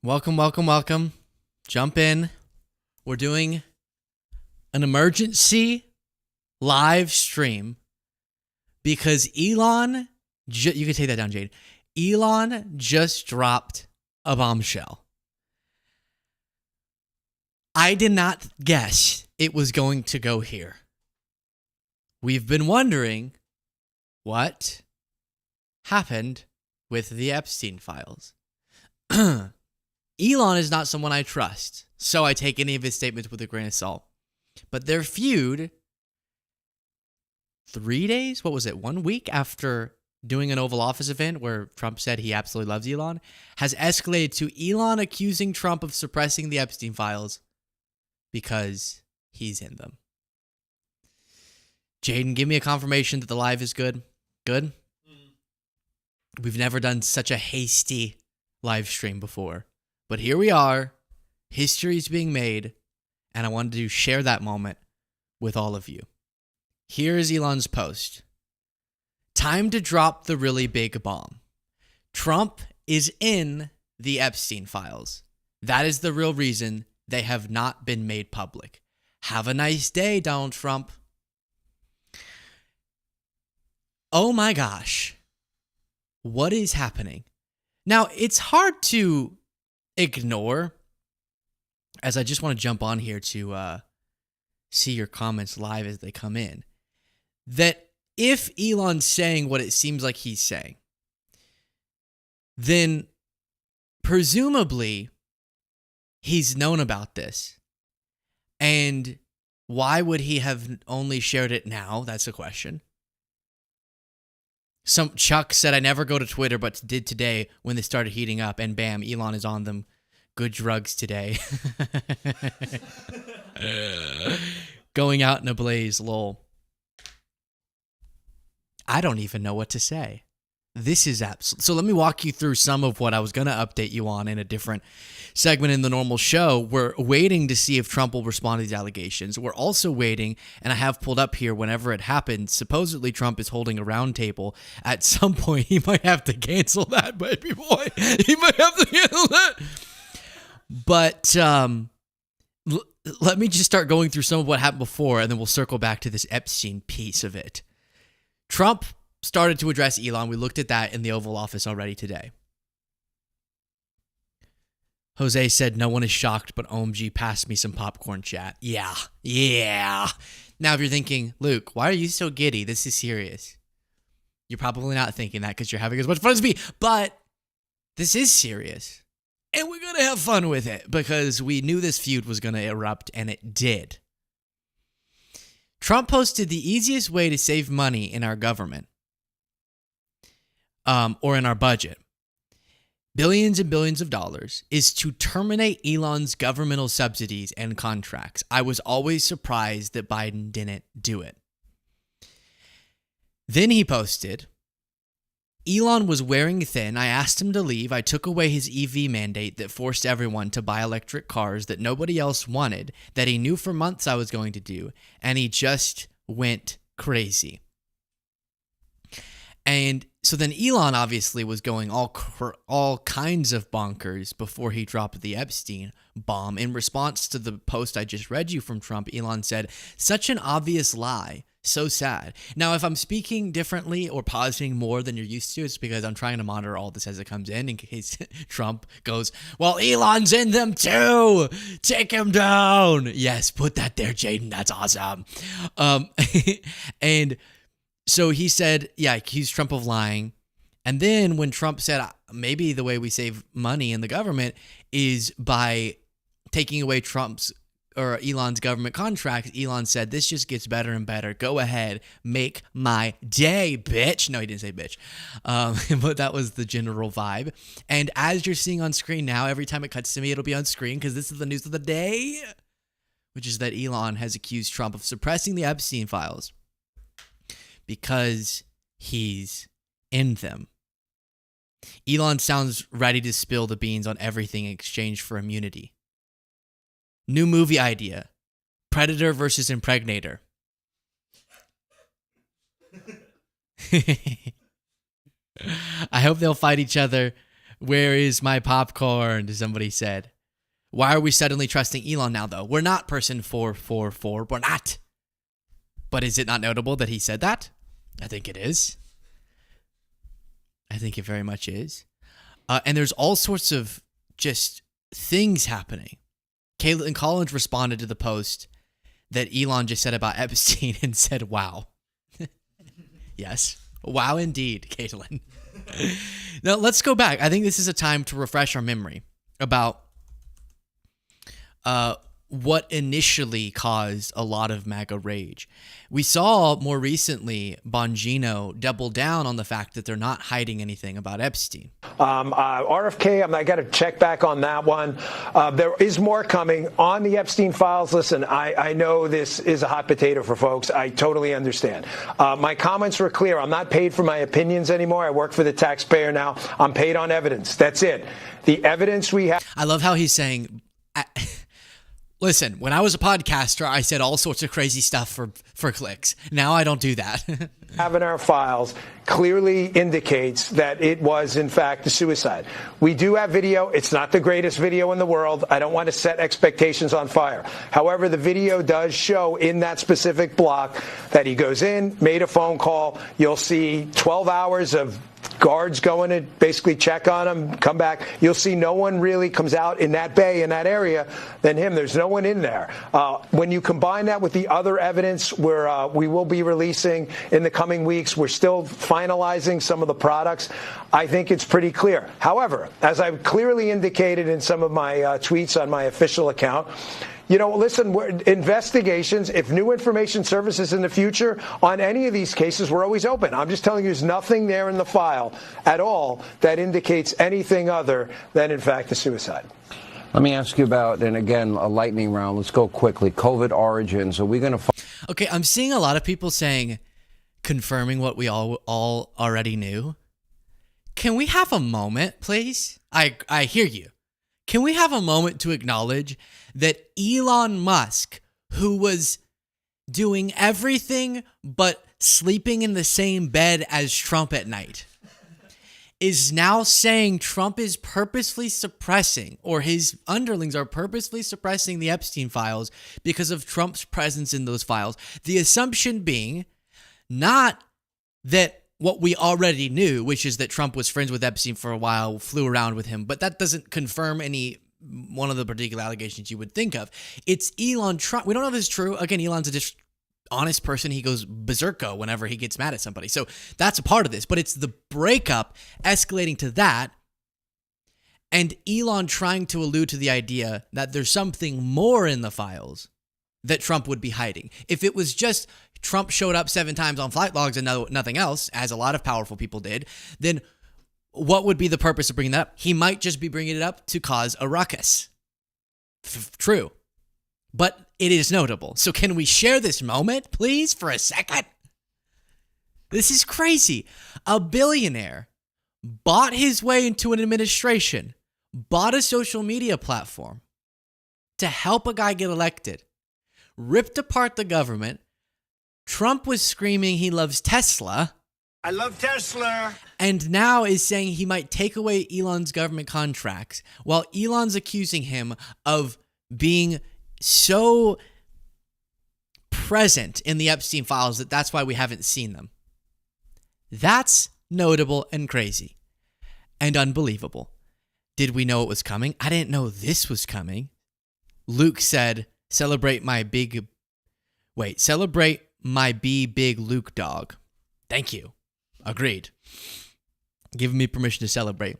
Welcome, welcome, welcome. Jump in. We're doing an emergency live stream because Elon, you can take that down, Jade. Elon just dropped a bombshell. I did not guess it was going to go here. We've been wondering what happened with the Epstein files. Elon is not someone I trust, so I take any of his statements with a grain of salt. But their feud, 3 days? What was it? 1 week after doing an Oval Office event where Trump said he absolutely loves Elon, has escalated to Elon accusing Trump of suppressing the Epstein files because he's in them. Jaden, give me a confirmation that the live is good. Good? We've never done such a hasty live stream before. But here we are. History's being made. And I wanted to share that moment with all of you. Here is Elon's post. Time to drop the really big bomb. Trump is in the Epstein files. That is the real reason they have not been made public. Have a nice day, Donald Trump. Oh my gosh. What is happening? Now, it's hard to ignore, as I just want to jump on here to see your comments live as they come in, that if Elon's saying what it seems like he's saying, then presumably he's known about this. And why would he have only shared it now? That's a question. Some Chuck said, I never go to Twitter, but did today when they started heating up, and bam, Elon is on them. Good drugs today. Going out in a blaze, lol. I don't even know what to say. This is absolute. So let me walk you through some of what I was going to update you on in a different segment in the normal show. We're waiting to see if Trump will respond to these allegations. We're also waiting, and I have pulled up here whenever it happens, supposedly Trump is holding a roundtable. At some point, he might have to cancel that, baby boy. He might have to cancel that. But let me just start going through some of what happened before, and then we'll circle back to this Epstein piece of it. Trump started to address Elon. We looked at that in the Oval Office already today. Jose said, no one is shocked, but OMG, pass me some popcorn, chat. Yeah. Now, if you're thinking, Luke, why are you so giddy? This is serious. You're probably not thinking that because you're having as much fun as me, but this is serious. And we're going to have fun with it because we knew this feud was going to erupt, and it did. Trump posted the easiest way to save money in our government. Or in our budget, billions and billions of dollars, is to terminate Elon's governmental subsidies and contracts. I was always surprised that Biden didn't do it. Then he posted, Elon was wearing thin. I asked him to leave. I took away his EV mandate that forced everyone to buy electric cars that nobody else wanted, that he knew for months I was going to do, and he just went crazy. And so then Elon obviously was going all kinds of bonkers before he dropped the Epstein bomb. In response to the post I just read you from Trump, Elon said, such an obvious lie. So sad. Now, if I'm speaking differently or pausing more than you're used to, it's because I'm trying to monitor all this as it comes in case Trump goes, well, Elon's in them too. Take him down. Yes, put that there, Jaden. That's awesome. And so he said, yeah, accused Trump of lying. And then when Trump said, maybe the way we save money in the government is by taking away Elon's government contracts, Elon said, this just gets better and better. Go ahead, make my day, bitch. No, he didn't say bitch. But that was the general vibe. And as you're seeing on screen now, every time it cuts to me, it'll be on screen because this is the news of the day, which is that Elon has accused Trump of suppressing the Epstein files because he's in them. Elon sounds ready to spill the beans on everything in exchange for immunity. New movie idea. Predator versus Impregnator. I hope they'll fight each other Where is my popcorn? Somebody said. Why are we suddenly trusting Elon now, though? We're not person 444. We're not. But is it not notable that he said that? I think it is. I think it very much is. And there's all sorts of just things happening. Caitlin Collins responded to the post that Elon just said about Epstein and said, wow. Yes. Wow, indeed, Caitlin. Now, let's go back. I think this is a time to refresh our memory about what initially caused a lot of MAGA rage. We saw more recently Bongino double down on the fact that they're not hiding anything about Epstein. RFK, I got to check back on that one. There is more coming on the Epstein files. Listen, I know this is a hot potato for folks. I totally understand. My comments were clear. I'm not paid for my opinions anymore. I work for the taxpayer now. I'm paid on evidence. That's it. The evidence we have. I love how he's saying... Listen, when I was a podcaster, I said all sorts of crazy stuff for clicks. Now I don't do that. Have in our files clearly indicates that it was, in fact, a suicide. We do have video. It's not the greatest video in the world. I don't want to set expectations on fire. However, the video does show in that specific block that he goes in, made a phone call. You'll see 12 hours of guards going to basically check on him, come back. You'll see no one really comes out in that bay, in that area, than him. There's no one in there. When you combine that with the other evidence we will be releasing in the coming weeks, we're still finalizing some of the products. I think it's pretty clear. However, as I've clearly indicated in some of my tweets on my official account, you know, listen, investigations, if new information surfaces in the future on any of these cases, we're always open. I'm just telling you there's nothing there in the file at all that indicates anything other than, in fact, a suicide. Let me ask you about, and again, a lightning round. Let's go quickly. COVID origins. Are we going to... Okay, I'm seeing a lot of people saying, confirming what we all already knew. Can we have a moment, please? I hear you. Can we have a moment to acknowledge that Elon Musk, who was doing everything but sleeping in the same bed as Trump at night, is now saying Trump is purposely suppressing, or his underlings are purposely suppressing the Epstein files because of Trump's presence in those files? The assumption being not that what we already knew, which is that Trump was friends with Epstein for a while, flew around with him, but that doesn't confirm any one of the particular allegations you would think of. It's Elon Trump. We don't know if this is true. Again, Elon's a just honest person. He goes berserko whenever he gets mad at somebody. So that's a part of this, but it's the breakup escalating to that, and Elon trying to allude to the idea that there's something more in the files that Trump would be hiding. If it was just Trump showed up 7 times on flight logs and nothing else, as a lot of powerful people did, then what would be the purpose of bringing that up? He might just be bringing it up to cause a ruckus. True. But it is notable. So can we share this moment, please, for a second? This is crazy. A billionaire bought his way into an administration, bought a social media platform to help a guy get elected, ripped apart the government. Trump was screaming he loves Tesla. I love Tesla. And now is saying he might take away Elon's government contracts, while Elon's accusing him of being so present in the Epstein files that that's why we haven't seen them. That's notable and crazy and unbelievable. Did we know it was coming? I didn't know this was coming. Luke said, celebrate my B big Luke dog. Thank you. Agreed. Giving me permission to celebrate.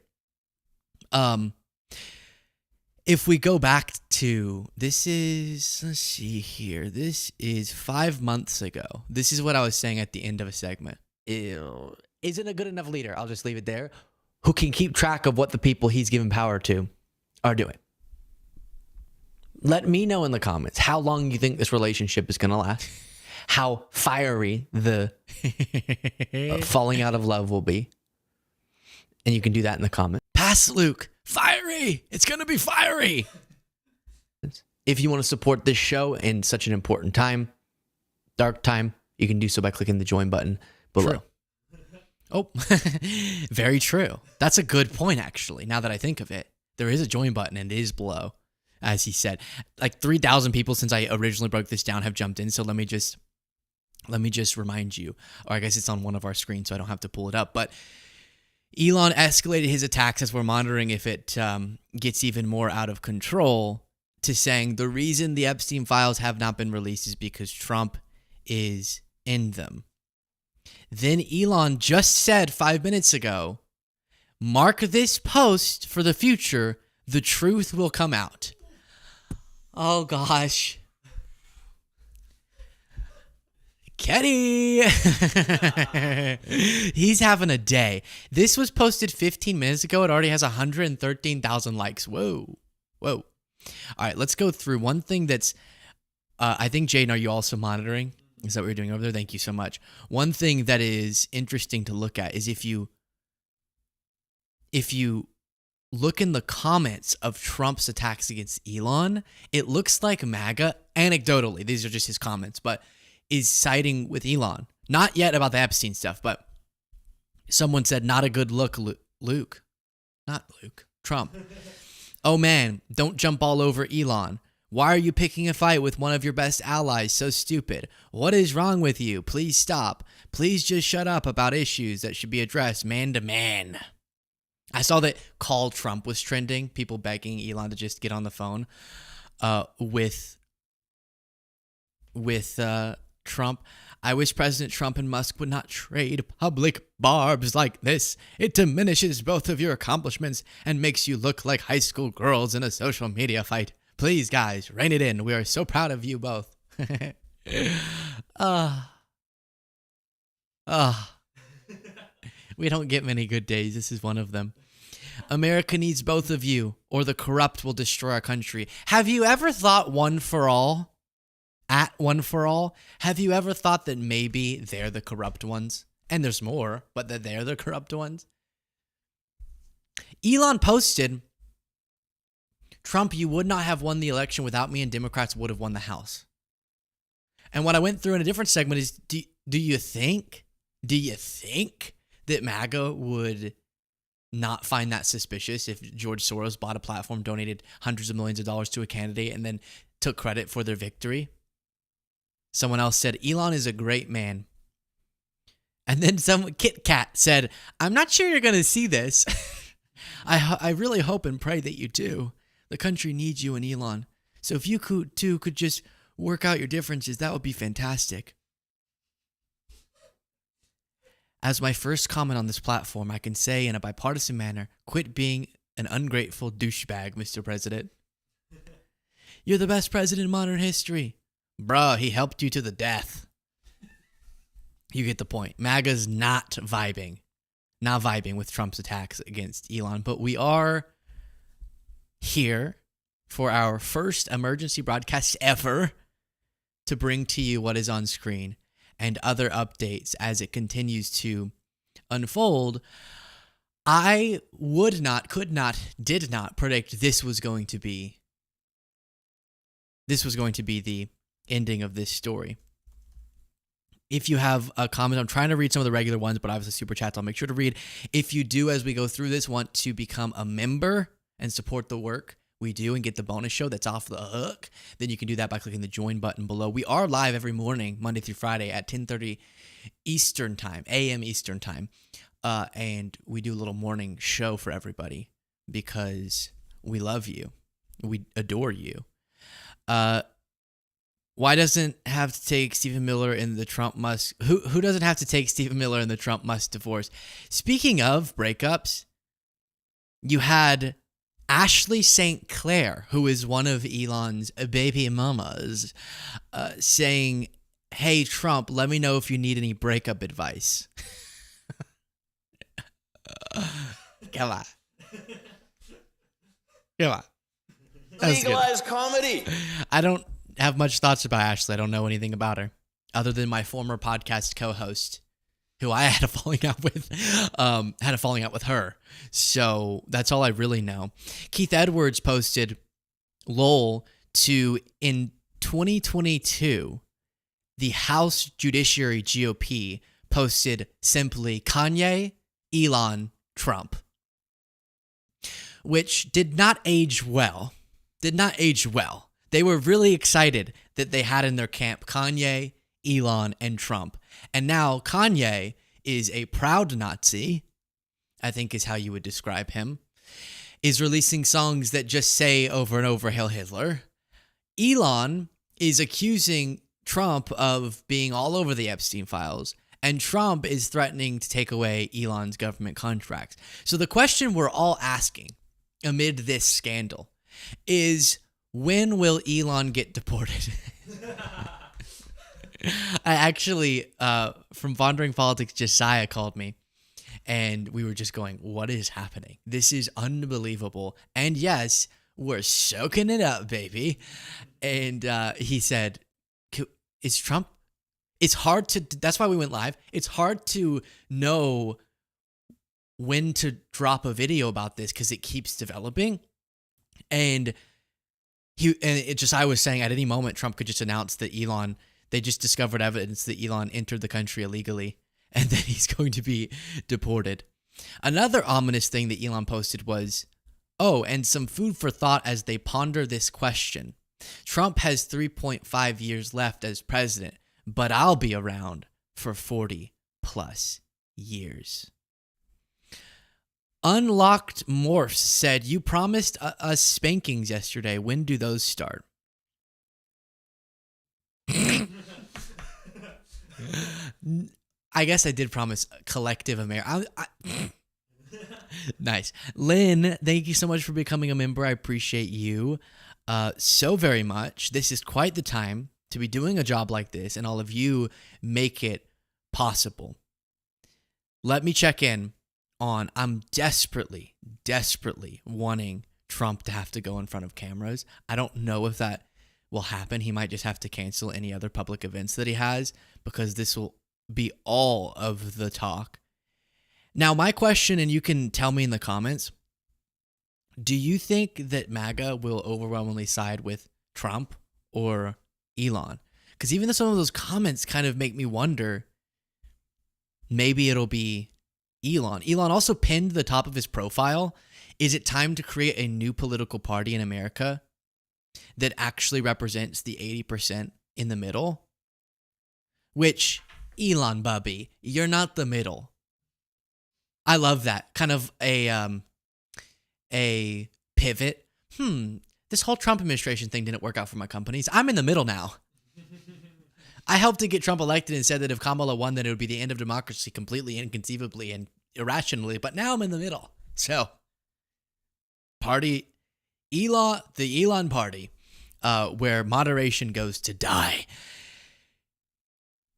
If we go back to, let's see here. This is 5 months ago. This is what I was saying at the end of a segment. Ew. Isn't a good enough leader, I'll just leave it there, who can keep track of what the people he's given power to are doing. Let me know in the comments how long you think this relationship is going to last. How fiery the falling out of love will be. And you can do that in the comments. Pass Luke. Fiery. It's going to be fiery. If you want to support this show in such an important time, dark time, you can do so by clicking the join button below. True. Oh, very true. That's a good point, actually, now that I think of it. There is a join button and it is below, as he said. Like 3,000 people since I originally broke this down have jumped in, so let me just remind you. Or I guess it's on one of our screens, so I don't have to pull it up. But Elon escalated his attacks as we're monitoring if it gets even more out of control to saying the reason the Epstein files have not been released is because Trump is in them. Then Elon just said 5 minutes ago, mark this post for the future, the truth will come out. Oh gosh. Kenny! He's having a day. This was posted 15 minutes ago. It already has 113,000 likes. Whoa. All right, let's go through one thing that's, I think, Jaden, are you also monitoring? Is that what you're doing over there? Thank you so much. One thing that is interesting to look at is if you look in the comments of Trump's attacks against Elon, it looks like MAGA, anecdotally, these are just his comments, but is siding with Elon. Not yet about the Epstein stuff, but someone said, not a good look, Trump. Oh man, don't jump all over Elon. Why are you picking a fight with one of your best allies? So stupid. What is wrong with you? Please stop. Please just shut up about issues that should be addressed man to man. I saw that Call Trump was trending. People begging Elon to just get on the phone with Trump. I wish President Trump and Musk would not trade public barbs like this. It diminishes both of your accomplishments and makes you look like high school girls in a social media fight. Please, guys, rein it in. We are so proud of you both. We don't get many good days. This is one of them. America needs both of you, or the corrupt will destroy our country. Have you ever thought one for all? At one for all? Have you ever thought that maybe they're the corrupt ones? And there's more, but that they're the corrupt ones? Elon posted, Trump, you would not have won the election without me, and Democrats would have won the House. And what I went through in a different segment is, do you think that MAGA would not find that suspicious if George Soros bought a platform, donated hundreds of millions of dollars to a candidate, and then took credit for their victory? Someone else said, Elon is a great man. And then some Kit Kat said, I'm not sure you're going to see this. I really hope and pray that you do. The country needs you and Elon. So if you could just work out your differences, that would be fantastic. As my first comment on this platform, I can say in a bipartisan manner, quit being an ungrateful douchebag, Mr. President. You're the best president in modern history. Bruh, he helped you to the death. You get the point. MAGA's not vibing with Trump's attacks against Elon, but we are here for our first emergency broadcast ever to bring to you what is on screen and other updates as it continues to unfold. I would not, could not, did not predict this was going to be the ending of this story. If you have a comment, I'm trying to read some of the regular ones, but obviously super chats I'll make sure to read. If you do, as we go through this, want to become a member and support the work we do and get the bonus show that's off the hook, then you can do that by clicking the join button below. We are live every morning, Monday through Friday at 10:30 Eastern time, a.m. Eastern time. And we do a little morning show for everybody because we love you. We adore you. Why doesn't have to take Stephen Miller in the Trump-Musk? Who doesn't have to take Stephen Miller in the Trump-Musk divorce? Speaking of breakups, you had Ashley St. Clair, who is one of Elon's baby mamas, saying, hey, Trump, let me know if you need any breakup advice. Come on. Legalize comedy. I don't have much thoughts about Ashley. I don't know anything about her other than my former podcast co-host, who I had a falling out with her. So that's all I really know. Keith Edwards posted, lol, in 2022, the House Judiciary GOP posted simply Kanye, Elon, Trump, which did not age well. Did not age well. They were really excited that they had in their camp Kanye, Elon, and Trump. And now Kanye is a proud Nazi, I think is how you would describe him, is releasing songs that just say over and over, Hail Hitler. Elon is accusing Trump of being all over the Epstein files, and Trump is threatening to take away Elon's government contracts. So the question we're all asking amid this scandal is, when will Elon get deported? I actually, from Wandering Politics, Josiah called me, and we were just going, what is happening? This is unbelievable. And yes, we're soaking it up, baby. And he said, is Trump... It's hard to... That's why we went live. It's hard to know when to drop a video about this because it keeps developing. And I was saying at any moment, Trump could just announce that Elon... They just discovered evidence that Elon entered the country illegally and that he's going to be deported. Another ominous thing that Elon posted was, and some food for thought as they ponder this question. Trump has 3.5 years left as president, but I'll be around for 40 plus years. Unlocked Morphs said, you promised us spankings yesterday. When do those start? I guess I did promise collective America. Nice. Lynn, thank you so much for becoming a member. I appreciate you so very much. This is quite the time to be doing a job like this, and all of you make it possible. Let me check in on, I'm desperately wanting Trump to have to go in front of cameras. I don't know if that will happen. He might just have to cancel any other public events that he has because this will be all of the talk. Now, my question, and you can tell me in the comments, do you think that MAGA will overwhelmingly side with Trump or Elon? Because even though some of those comments kind of make me wonder, maybe it'll be Elon. Elon also pinned the top of his profile, is it time to create a new political party in America that actually represents the 80% in the middle? Which, Elon, bubby, you're not the middle. I love that. Kind of a pivot. This whole Trump administration thing didn't work out for my companies. I'm in the middle now. I helped to get Trump elected and said that if Kamala won, then it would be the end of democracy completely, inconceivably, and irrationally. But now I'm in the middle. So, party, Elon, the Elon party, where moderation goes to die.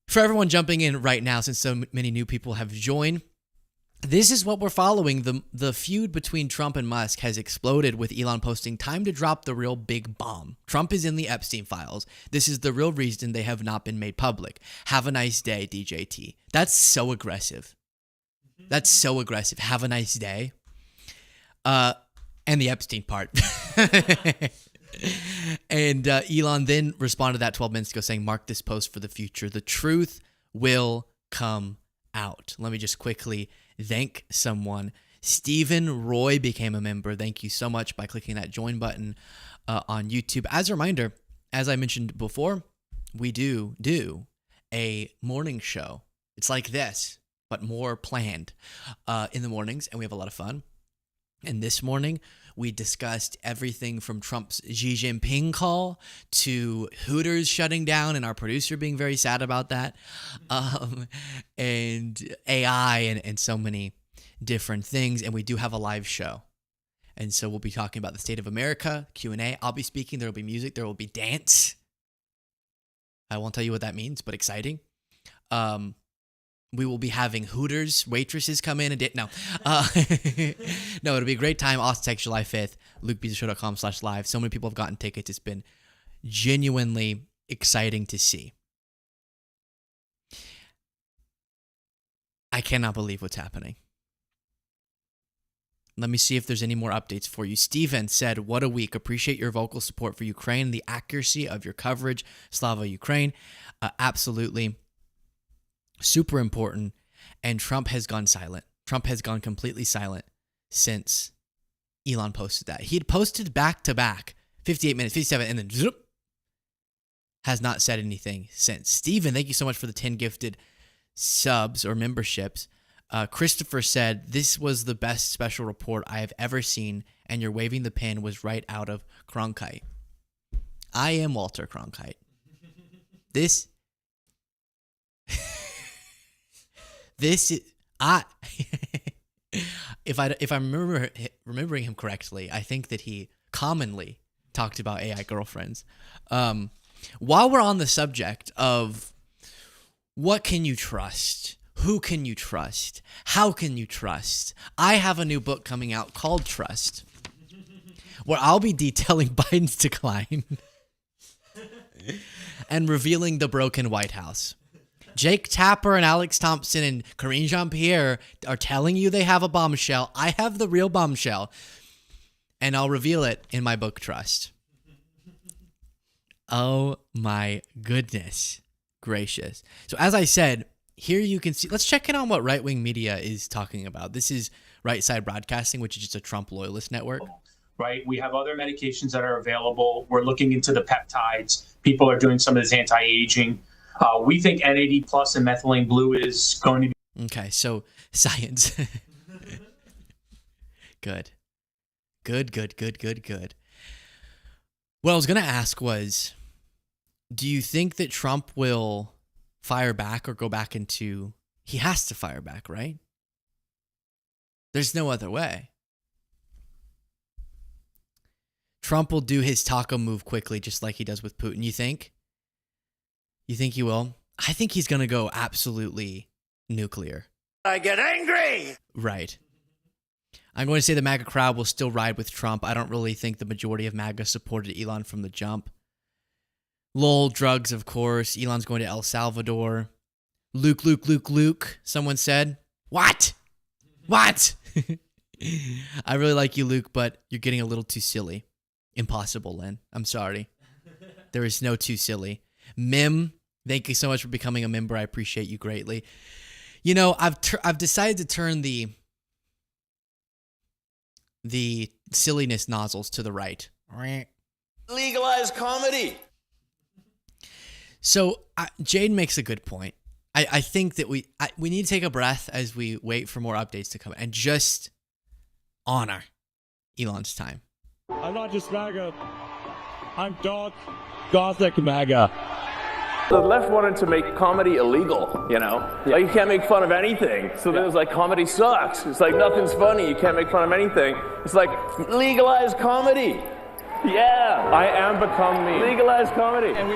For everyone jumping in right now, since so many new people have joined, this is what we're following. The feud between Trump and Musk has exploded with Elon posting, time to drop the real big bomb. Trump is in the Epstein files. This is the real reason they have not been made public. Have a nice day, DJT. That's so aggressive. That's so aggressive. Have a nice day. And the Epstein part. And Elon then responded to that 12 minutes ago saying, mark this post for the future. The truth will come out. Let me just quickly thank someone. Stephen Roy became a member. Thank you so much by clicking that join button on YouTube. As a reminder, as I mentioned before, we do a morning show. It's like this, but more planned in the mornings, and we have a lot of fun. And this morning, we discussed everything from Trump's Xi Jinping call to Hooters shutting down and our producer being very sad about that, and AI and so many different things. And we do have a live show. And so we'll be talking about the state of America, Q&A. I'll be speaking. There will be music. There will be dance. I won't tell you what that means, but exciting. We will be having Hooters waitresses come in and no, it'll be a great time. Austin, Texas, July 5th, LukeBeasleshow.com/live. So many people have gotten tickets. It's been genuinely exciting to see. I cannot believe what's happening. Let me see if there's any more updates for you. Steven said, what a week. Appreciate your vocal support for Ukraine, the accuracy of your coverage. Slava Ukraine. Absolutely. Super important. And Trump has gone silent. Trump has gone completely silent since Elon posted that. He had posted back to back, 58 minutes, 57, and then zoop, has not said anything since. Steven, thank you so much for the 10 gifted subs or memberships. Christopher said, this was the best special report I have ever seen, and your waving the pen was right out of Cronkite. I am Walter Cronkite. This is if I'm remembering him correctly, I think that he commonly talked about AI girlfriends. While we're on the subject of what can you trust, who can you trust, how can you trust, I have a new book coming out called Trust, where I'll be detailing Biden's decline and revealing the broken White House. Jake Tapper and Alex Thompson and Karine Jean-Pierre are telling you they have a bombshell. I have the real bombshell, and I'll reveal it in my book, Trust. Oh my goodness gracious. So as I said, here you can see, let's check in on what right-wing media is talking about. This is Right Side Broadcasting, which is just a Trump loyalist network. Right. We have other medications that are available. We're looking into the peptides. People are doing some of this anti-aging. We think N80 plus and methylene blue is going to be. Okay, so science. Good. What I was going to ask was, do you think that Trump will fire back or go back into... He has to fire back, right? There's no other way. Trump will do his taco move quickly, just like he does with Putin. You think? You think he will? I think he's going to go absolutely nuclear. I get angry. Right. I'm going to say the MAGA crowd will still ride with Trump. I don't really think the majority of MAGA supported Elon from the jump. Lol, drugs, of course. Elon's going to El Salvador. Luke, someone said. What? I really like you, Luke, but you're getting a little too silly. Impossible, Len. I'm sorry. There is no too silly. Mim, thank you so much for becoming a member. I appreciate you greatly. You know, I've decided to turn the silliness nozzles to the right. Legalize comedy. So Jade makes a good point. I think that we need to take a breath as we wait for more updates to come and just honor Elon's time. I'm not just MAGA. I'm dark, gothic MAGA. The left wanted to make comedy illegal, you know? Like, you can't make fun of anything. So then it was like, comedy sucks. It's like, nothing's funny. You can't make fun of anything. It's like, legalize comedy. Yeah. I am become me. Legalize comedy. And we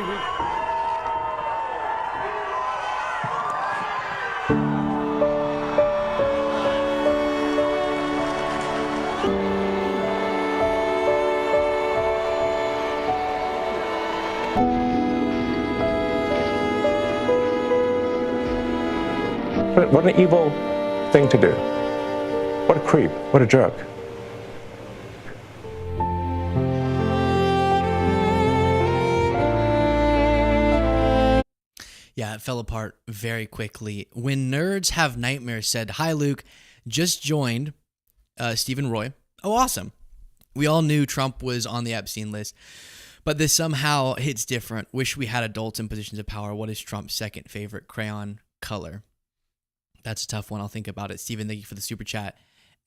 What an evil thing to do. What a creep. What a jerk. Yeah, it fell apart very quickly. When Nerds Have Nightmares said, "Hi, Luke, just joined Stephen Roy." Oh, awesome. We all knew Trump was on the Epstein list, but this somehow hits different. Wish we had adults in positions of power. What is Trump's second favorite crayon color? That's a tough one. I'll think about it. Steven, thank you for the super chat.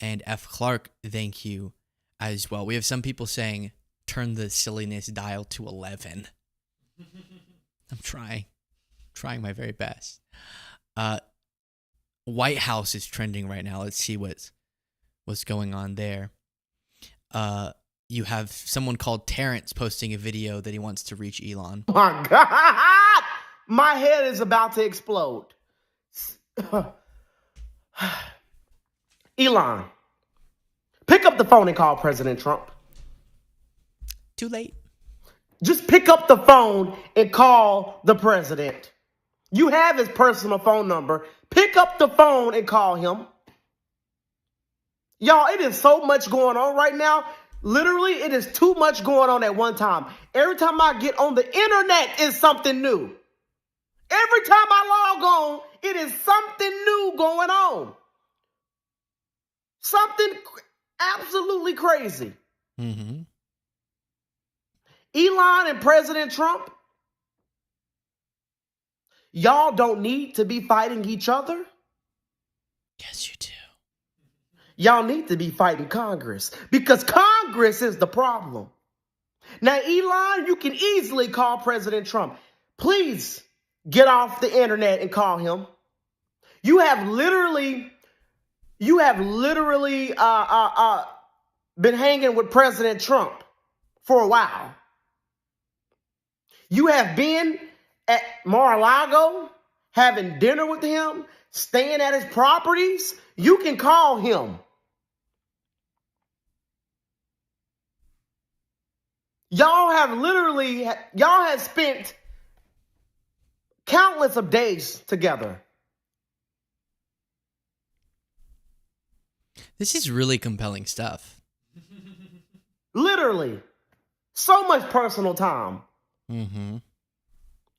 And F. Clark, thank you as well. We have some people saying, turn the silliness dial to 11. I'm trying my very best. White House is trending right now. Let's see what's going on there. You have someone called Terrence posting a video that he wants to reach Elon. Oh my God! My head is about to explode. Elon, pick up the phone and call President Trump. Too late. Just pick up the phone and call the president. You have his personal phone number. Pick up the phone and call him. Y'all, it is so much going on right now. Literally, it is too much going on at one time. Every time I get on the internet, it's something new. Every time I log on, it is something new going on. Something absolutely crazy. Mm-hmm. Elon and President Trump, y'all don't need to be fighting each other. Yes, you do. Y'all need to be fighting Congress because Congress is the problem. Now, Elon, you can easily call President Trump. Please get off the internet and call him. You have literally been hanging with President Trump for a while. You have been at Mar-a-Lago, having dinner with him, staying at his properties. You can call him. Y'all have spent countless of days together. This is really compelling stuff. Literally. So much personal time. Mm-hmm.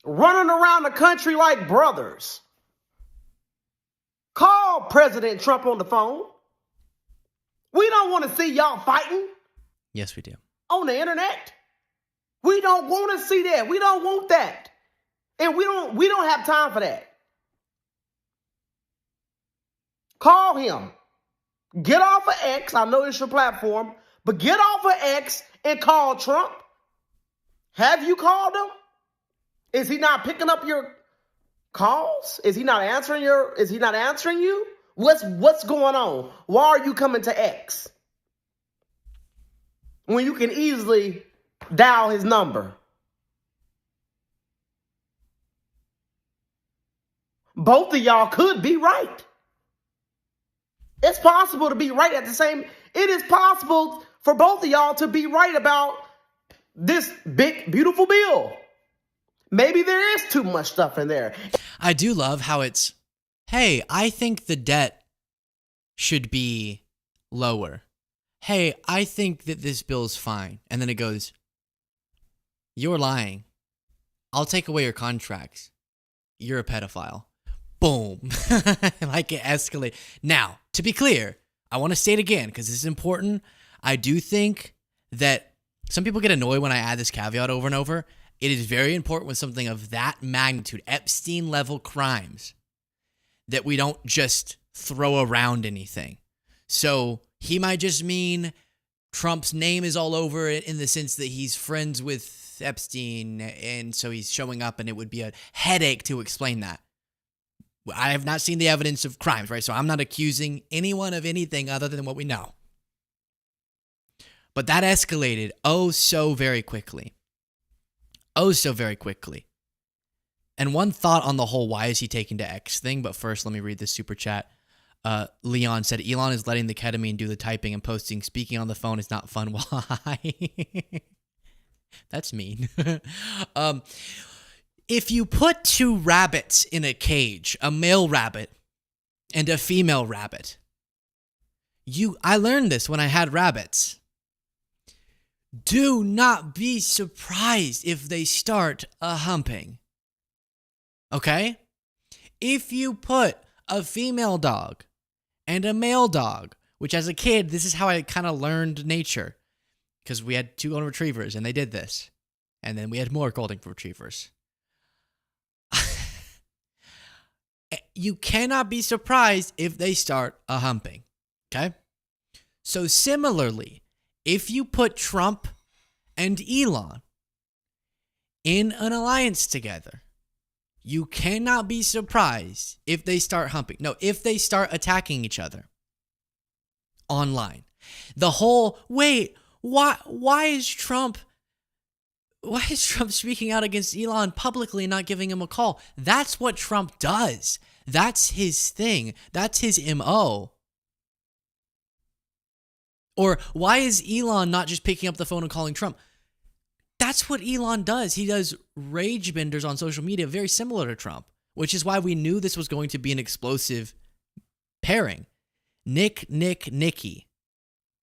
Running around the country like brothers. Call President Trump on the phone. We don't want to see y'all fighting. Yes, we do. On the internet. We don't want to see that. We don't want that. And we don't have time for that. Call him. Get off of X. I know it's your platform, but get off of X and call Trump. Have you called him? Is he not picking up your calls? Is he not answering you? What's going on? Why are you coming to X? When you can easily dial his number. Both of y'all could be right. It's possible to be right at the same. It is possible for both of y'all to be right about this big, beautiful bill. Maybe there is too much stuff in there. I do love how it's, hey, I think the debt should be lower. Hey, I think that this bill's fine. And then it goes, you're lying. I'll take away your contracts. You're a pedophile. Boom. Like it escalated. Now, to be clear, I want to say it again because this is important. I do think that some people get annoyed when I add this caveat over and over. It is very important with something of that magnitude, Epstein level crimes, that we don't just throw around anything. So he might just mean Trump's name is all over it in the sense that he's friends with Epstein, and so he's showing up, and it would be a headache to explain that. I have not seen the evidence of crimes, right? So I'm not accusing anyone of anything other than what we know. But that escalated oh so very quickly. Oh so very quickly. And one thought on the whole why is he taking to X thing, but first let me read this super chat. Leon said, Elon is letting the ketamine do the typing and posting. Speaking on the phone is not fun. Why? That's mean. If you put two rabbits in a cage, a male rabbit and a female rabbit, I learned this when I had rabbits. Do not be surprised if they start a humping. Okay? If you put a female dog and a male dog, which as a kid, this is how I kind of learned nature. Because we had two golden retrievers and they did this. And then we had more golden retrievers. You cannot be surprised if they start a humping. Okay? So similarly, if you put Trump and Elon in an alliance together, you cannot be surprised if they start humping. No, if they start attacking each other online. The whole, wait, why is Trump speaking out against Elon publicly and not giving him a call? That's what Trump does. That's his thing. That's his MO. Or why is Elon not just picking up the phone and calling Trump? That's what Elon does. He does rage benders on social media, very similar to Trump, which is why we knew this was going to be an explosive pairing. Nikki.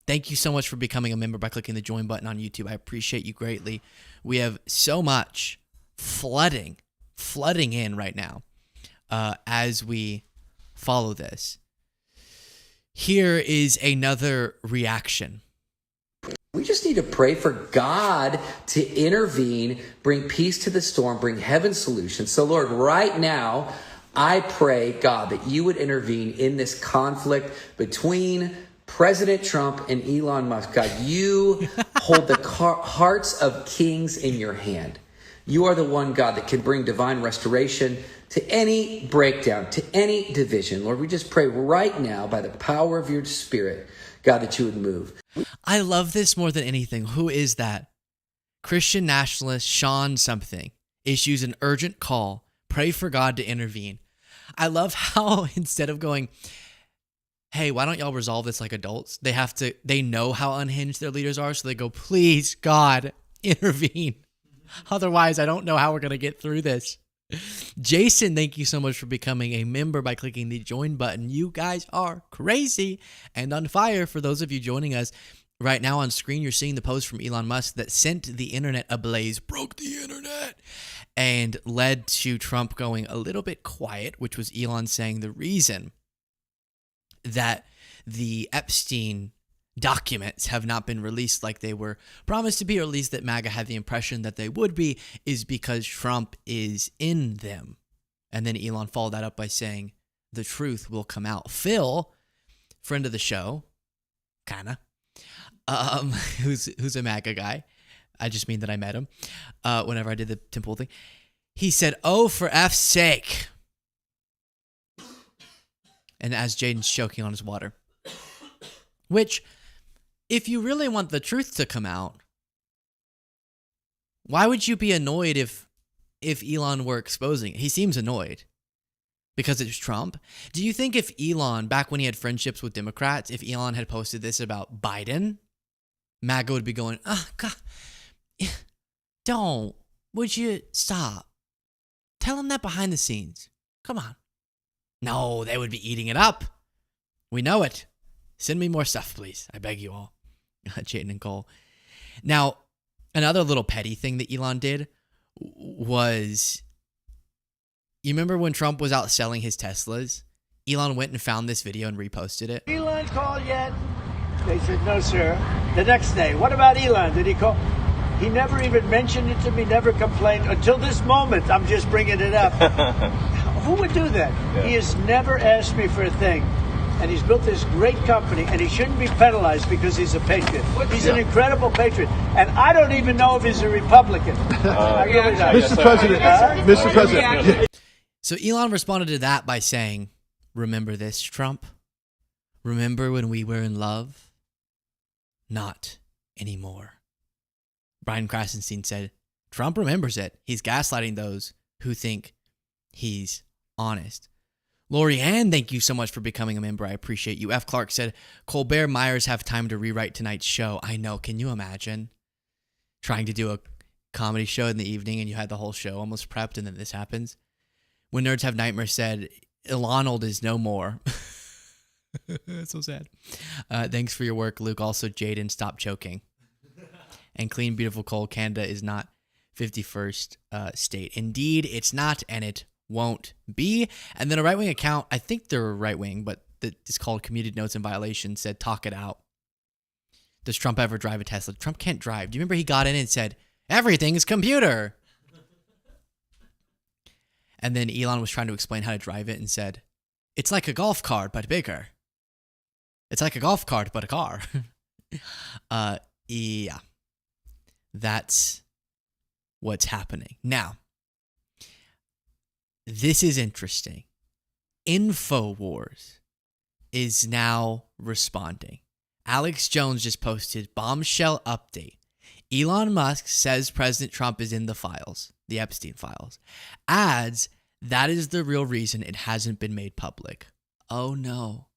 Thank you so much for becoming a member by clicking the join button on YouTube. I appreciate you greatly. We have so much flooding flooding in right now as we follow this. Here is another reaction. We just need to pray for God to intervene, bring peace to the storm, bring heaven solutions. So, Lord, right now, I pray, God, that you would intervene in this conflict between President Trump and Elon Musk. God, you hold the hearts of kings in your hand. You are the one, God, that can bring divine restoration to any breakdown, to any division. Lord, we just pray right now by the power of your Spirit, God, that you would move. I love this more than anything. Who is that? Christian nationalist Sean something issues an urgent call. Pray for God to intervene. I love how instead of going, hey, why don't y'all resolve this like adults? They know how unhinged their leaders are. So they go, please, God, intervene. Otherwise, I don't know how we're going to get through this. Jason, thank you so much for becoming a member by clicking the join button. You guys are crazy and on fire. For those of you joining us right now on screen, you're seeing the post from Elon Musk that sent the internet ablaze, broke the internet, and led to Trump going a little bit quiet, which was Elon saying the reason that the Epstein documents have not been released like they were promised to be, or at least that MAGA had the impression that they would be, is because Trump is in them. And then Elon followed that up by saying, the truth will come out. Phil, friend of the show, kinda, who's a MAGA guy. I just mean that I met him whenever I did the Tim Pool thing. He said, oh, for F's sake. And as Jaden's choking on his water. Which, if you really want the truth to come out, why would you be annoyed if Elon were exposing it? He seems annoyed because it's Trump. Do you think if Elon, back when he had friendships with Democrats, if Elon had posted this about Biden, MAGA would be going, oh, God, don't. Would you stop? Tell him that behind the scenes. Come on. No, they would be eating it up. We know it. Send me more stuff, please. I beg you all. Jaden and Cole. Now, another little petty thing that Elon did was, you remember when Trump was out selling his Teslas? Elon went and found this video and reposted it. Elon called yet? They said, no, sir. The next day, what about Elon? Did he call? He never even mentioned it to me, never complained. Until this moment, I'm just bringing it up. Who would do that? Yeah. He has never asked me for a thing. And he's built this great company, and he shouldn't be penalized because he's a patriot. He's an incredible patriot. And I don't even know if he's a Republican. Mr. President, Mr. President. So Elon responded to that by saying, remember this, Trump? Remember when we were in love? Not anymore. Brian Krasenstein said, Trump remembers it. He's gaslighting those who think he's honest. Lori Ann, thank you so much for becoming a member. I appreciate you. F. Clark said, Colbert Myers have time to rewrite tonight's show. I know. Can you imagine trying to do a comedy show in the evening and you had the whole show almost prepped and then this happens? When Nerds Have Nightmares said, Elon is no more. That's so sad. Thanks for your work, Luke. Also, Jaden, stop choking. And Clean Beautiful Coal, Canada is not 51st state. Indeed, it's not, and it won't be. And then a right-wing account, I think they're right-wing, but it's called Commuted Notes in Violation, said, talk it out. Does Trump ever drive a Tesla? Trump can't drive. Do you remember he got in and said, everything is computer? And then Elon was trying to explain how to drive it and said, it's like a golf cart, but bigger. It's like a golf cart, but a car. Yeah. That's what's happening. Now, this is interesting. Infowars is now responding. Alex Jones just posted bombshell update. Elon Musk says President Trump is in the files, the Epstein files. Adds, that is the real reason it hasn't been made public. Oh no.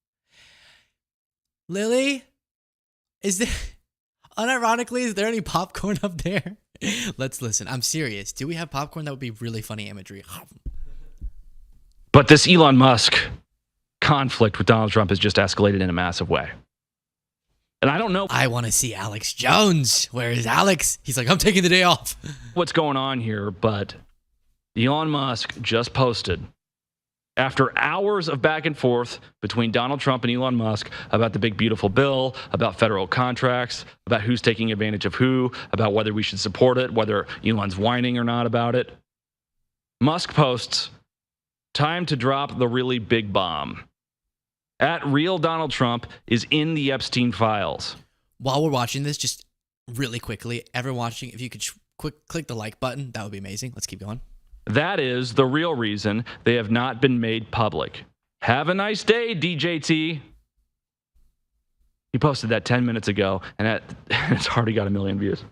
Lily, unironically, is there any popcorn up there? Let's listen. I'm serious. Do we have popcorn? That would be really funny imagery. But this Elon Musk conflict with Donald Trump has just escalated in a massive way. And I don't know. I want to see Alex Jones. Where is Alex? He's like, I'm taking the day off. What's going on here, but Elon Musk just posted, after hours of back and forth between Donald Trump and Elon Musk about the big, beautiful bill, about federal contracts, about who's taking advantage of who, about whether we should support it, whether Elon's whining or not about it, Musk posts, time to drop the really big bomb. At real Donald Trump is in the Epstein files. While we're watching this, just really quickly, everyone watching, if you could click the like button, that would be amazing. Let's keep going. That is the real reason they have not been made public. Have a nice day, DJT. He posted that 10 minutes ago, and it's already got 1 million views.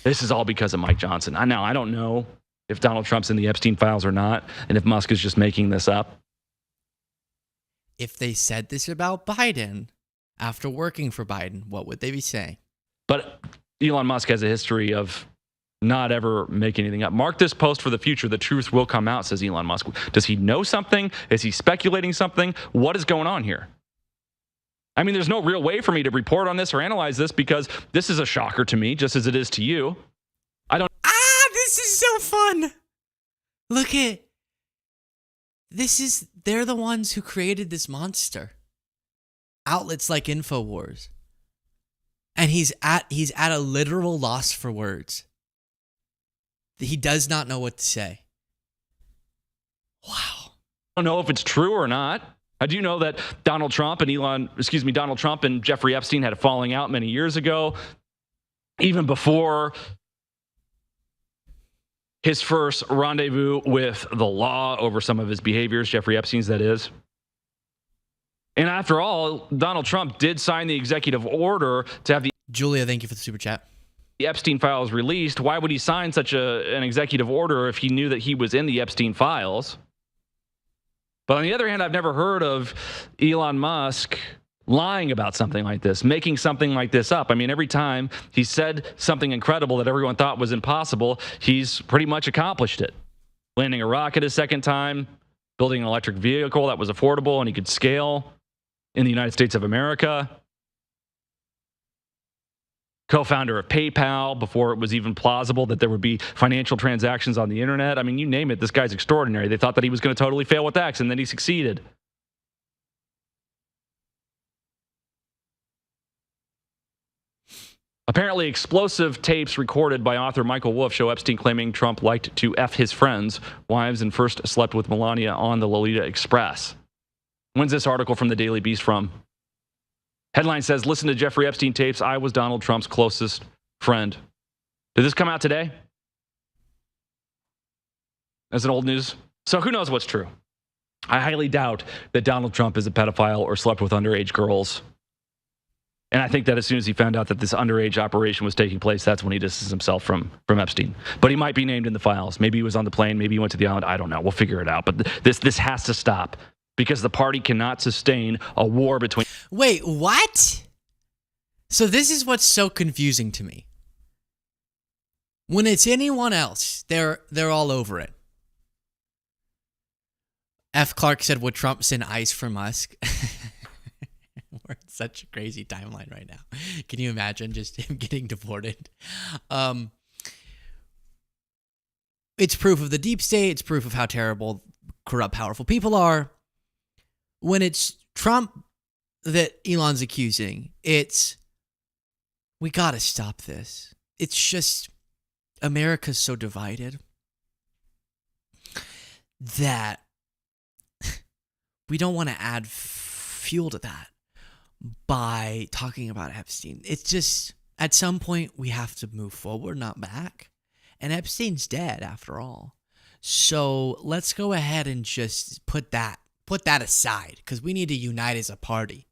This is all because of Mike Johnson. Now, I don't know if Donald Trump's in the Epstein files or not, and if Musk is just making this up. If they said this about Biden after working for Biden, what would they be saying? But Elon Musk has a history of not ever making anything up. Mark this post for the future. The truth will come out, says Elon Musk. Does he know something? Is he speculating something? What is going on here? I mean, there's no real way for me to report on this or analyze this because this is a shocker to me, just as it is to you. This is so fun. Look at they're the ones who created this monster. Outlets like Infowars. And he's at a literal loss for words. He does not know what to say. Wow. I don't know if it's true or not. I do know that Donald Trump and Jeffrey Epstein had a falling out many years ago, even before his first rendezvous with the law over some of his behaviors, Jeffrey Epstein's, that is. And after all, Donald Trump did sign the executive order to have the Julia, thank you for the super chat. The Epstein files released. Why would he sign such an executive order if he knew that he was in the Epstein files? But on the other hand, I've never heard of Elon Musk lying about something like this, making something like this up. I mean, every time he said something incredible that everyone thought was impossible, he's pretty much accomplished it. Landing a rocket a second time, building an electric vehicle that was affordable and he could scale in the United States of America. Co-founder of PayPal before it was even plausible that there would be financial transactions on the internet. I mean, you name it, this guy's extraordinary. They thought that he was going to totally fail with X, and then he succeeded. Apparently, explosive tapes recorded by author Michael Wolff show Epstein claiming Trump liked to F his friends, wives, and first slept with Melania on the Lolita Express. When's this article from the Daily Beast from? Headline says, listen to Jeffrey Epstein tapes. I was Donald Trump's closest friend. Did this come out today? As an old news? So who knows what's true? I highly doubt that Donald Trump is a pedophile or slept with underage girls. And I think that as soon as he found out that this underage operation was taking place, that's when he distanced himself from Epstein. But he might be named in the files. Maybe he was on the plane. Maybe he went to the island. I don't know. We'll figure it out. But this has to stop because the party cannot sustain a war between... Wait, what? So this is what's so confusing to me. When it's anyone else, they're all over it. F. Clark said, would Trump send ice for Musk? We're in such a crazy timeline right now. Can you imagine just him getting deported? It's proof of the deep state. It's proof of how terrible, corrupt, powerful people are. When it's Trump that Elon's accusing, we got to stop this. It's just, America's so divided that we don't want to add fuel to that by talking about Epstein. It's just, at some point, we have to move forward, not back. And Epstein's dead, after all. So let's go ahead and just put that aside, because we need to unite as a party.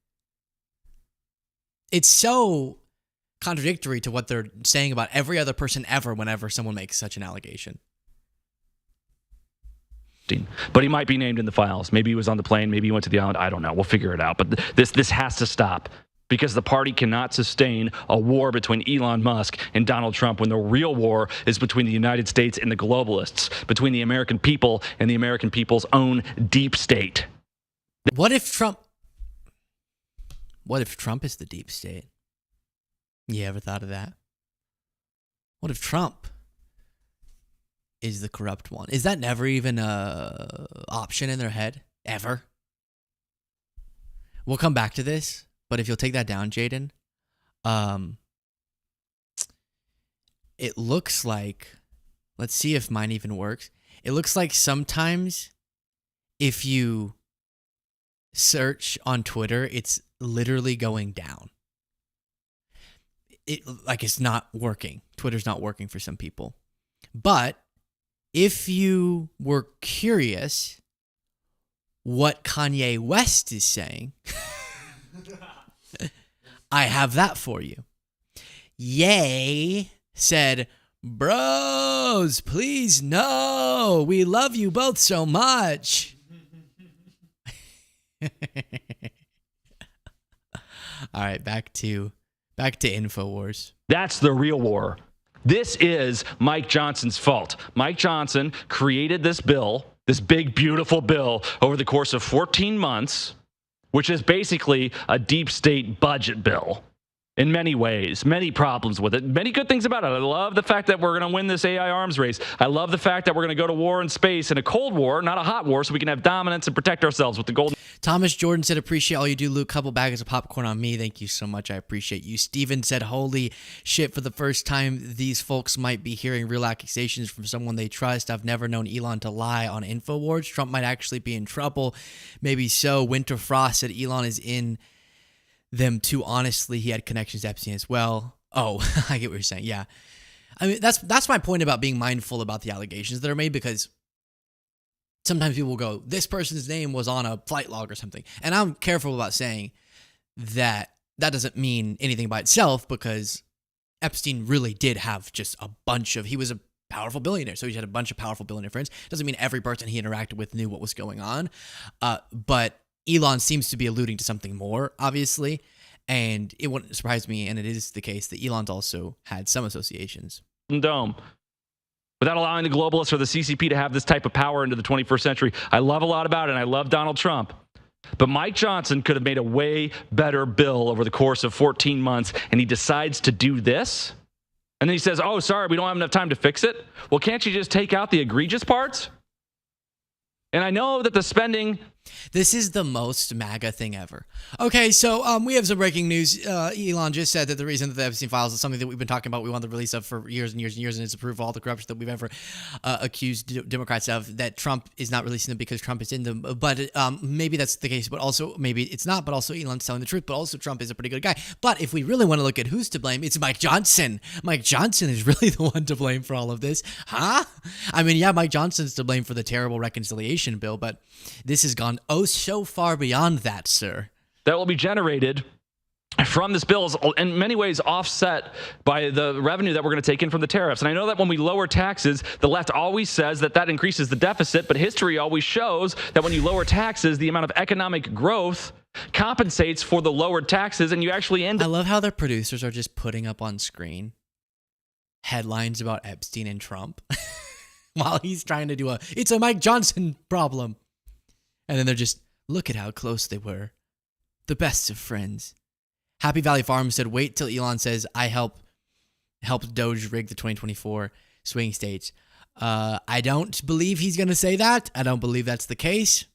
It's so contradictory to what they're saying about every other person ever whenever someone makes such an allegation. But he might be named in the files. Maybe he was on the plane. Maybe he went to the island. I don't know. We'll figure it out. But this has to stop because the party cannot sustain a war between Elon Musk and Donald Trump when the real war is between the United States and the globalists, between the American people and the American people's own deep state. What if Trump is the deep state? You ever thought of that? What if Trump is the corrupt one? Is that never even a option in their head? Ever? We'll come back to this, but if you'll take that down, Jaden, it looks like, let's see if mine even works. It looks like sometimes if you search on Twitter, it's literally going down. It's not working. Twitter's not working for some people. But if you were curious what Kanye West is saying, I have that for you. Ye said, "Bros, please no. We love you both so much." All right, back to Infowars. That's the real war. This is Mike Johnson's fault. Mike Johnson created this bill, this big, beautiful bill, over the course of 14 months, which is basically a deep state budget bill. In many ways, many problems with it, many good things about it. I love the fact that we're going to win this AI arms race. I love the fact that we're going to go to war in space, in a cold war, not a hot war, so we can have dominance and protect ourselves with the golden. Thomas Jordan said, "Appreciate all you do, Luke. Couple bags of popcorn on me. Thank you so much. I appreciate you." Steven said, "Holy shit, for the first time, these folks might be hearing real accusations from someone they trust. I've never known Elon to lie on Infowars. Trump might actually be in trouble. Maybe so." Winter Frost said, "Elon is in them too. Honestly, he had connections to Epstein as well." Oh, I get what you're saying. Yeah. I mean, that's my point about being mindful about the allegations that are made, because sometimes people will go, this person's name was on a flight log or something. And I'm careful about saying that doesn't mean anything by itself, because Epstein really did have just a bunch of, he was a powerful billionaire. So he had a bunch of powerful billionaire friends. Doesn't mean every person he interacted with knew what was going on. But Elon seems to be alluding to something more, obviously, and it wouldn't surprise me, and it is the case, that Elon's also had some associations. Dome. Without allowing the globalists or the CCP to have this type of power into the 21st century. I love a lot about it, and I love Donald Trump. But Mike Johnson could have made a way better bill over the course of 14 months, and he decides to do this? And then he says, "Oh, sorry, we don't have enough time to fix it." Well, can't you just take out the egregious parts? And I know that the spending... This is the most MAGA thing ever. Okay, so we have some breaking news. Elon just said that the reason that the Epstein files is something that we've been talking about, we want the release of for years and years and years, and it's to prove all the corruption that we've ever accused Democrats of, that Trump is not releasing them because Trump is in them. But maybe that's the case, but also maybe it's not, but also Elon's telling the truth, but also Trump is a pretty good guy. But if we really want to look at who's to blame, it's Mike Johnson. Mike Johnson is really the one to blame for all of this. Huh? I mean, yeah, Mike Johnson's to blame for the terrible reconciliation bill, but this has gone so far beyond that, sir. That will be generated from this bill is in many ways offset by the revenue that we're going to take in from the tariffs. And I know that when we lower taxes, the left always says that increases the deficit, but history always shows that when you lower taxes, the amount of economic growth compensates for the lowered taxes, and you actually end up... I love how their producers are just putting up on screen headlines about Epstein and Trump while he's trying to it's a Mike Johnson problem. And then they're just, look at how close they were. The best of friends. Happy Valley Farm said, wait till Elon says, I helped Doge rig the 2024 swing states. I don't believe he's going to say that. I don't believe that's the case.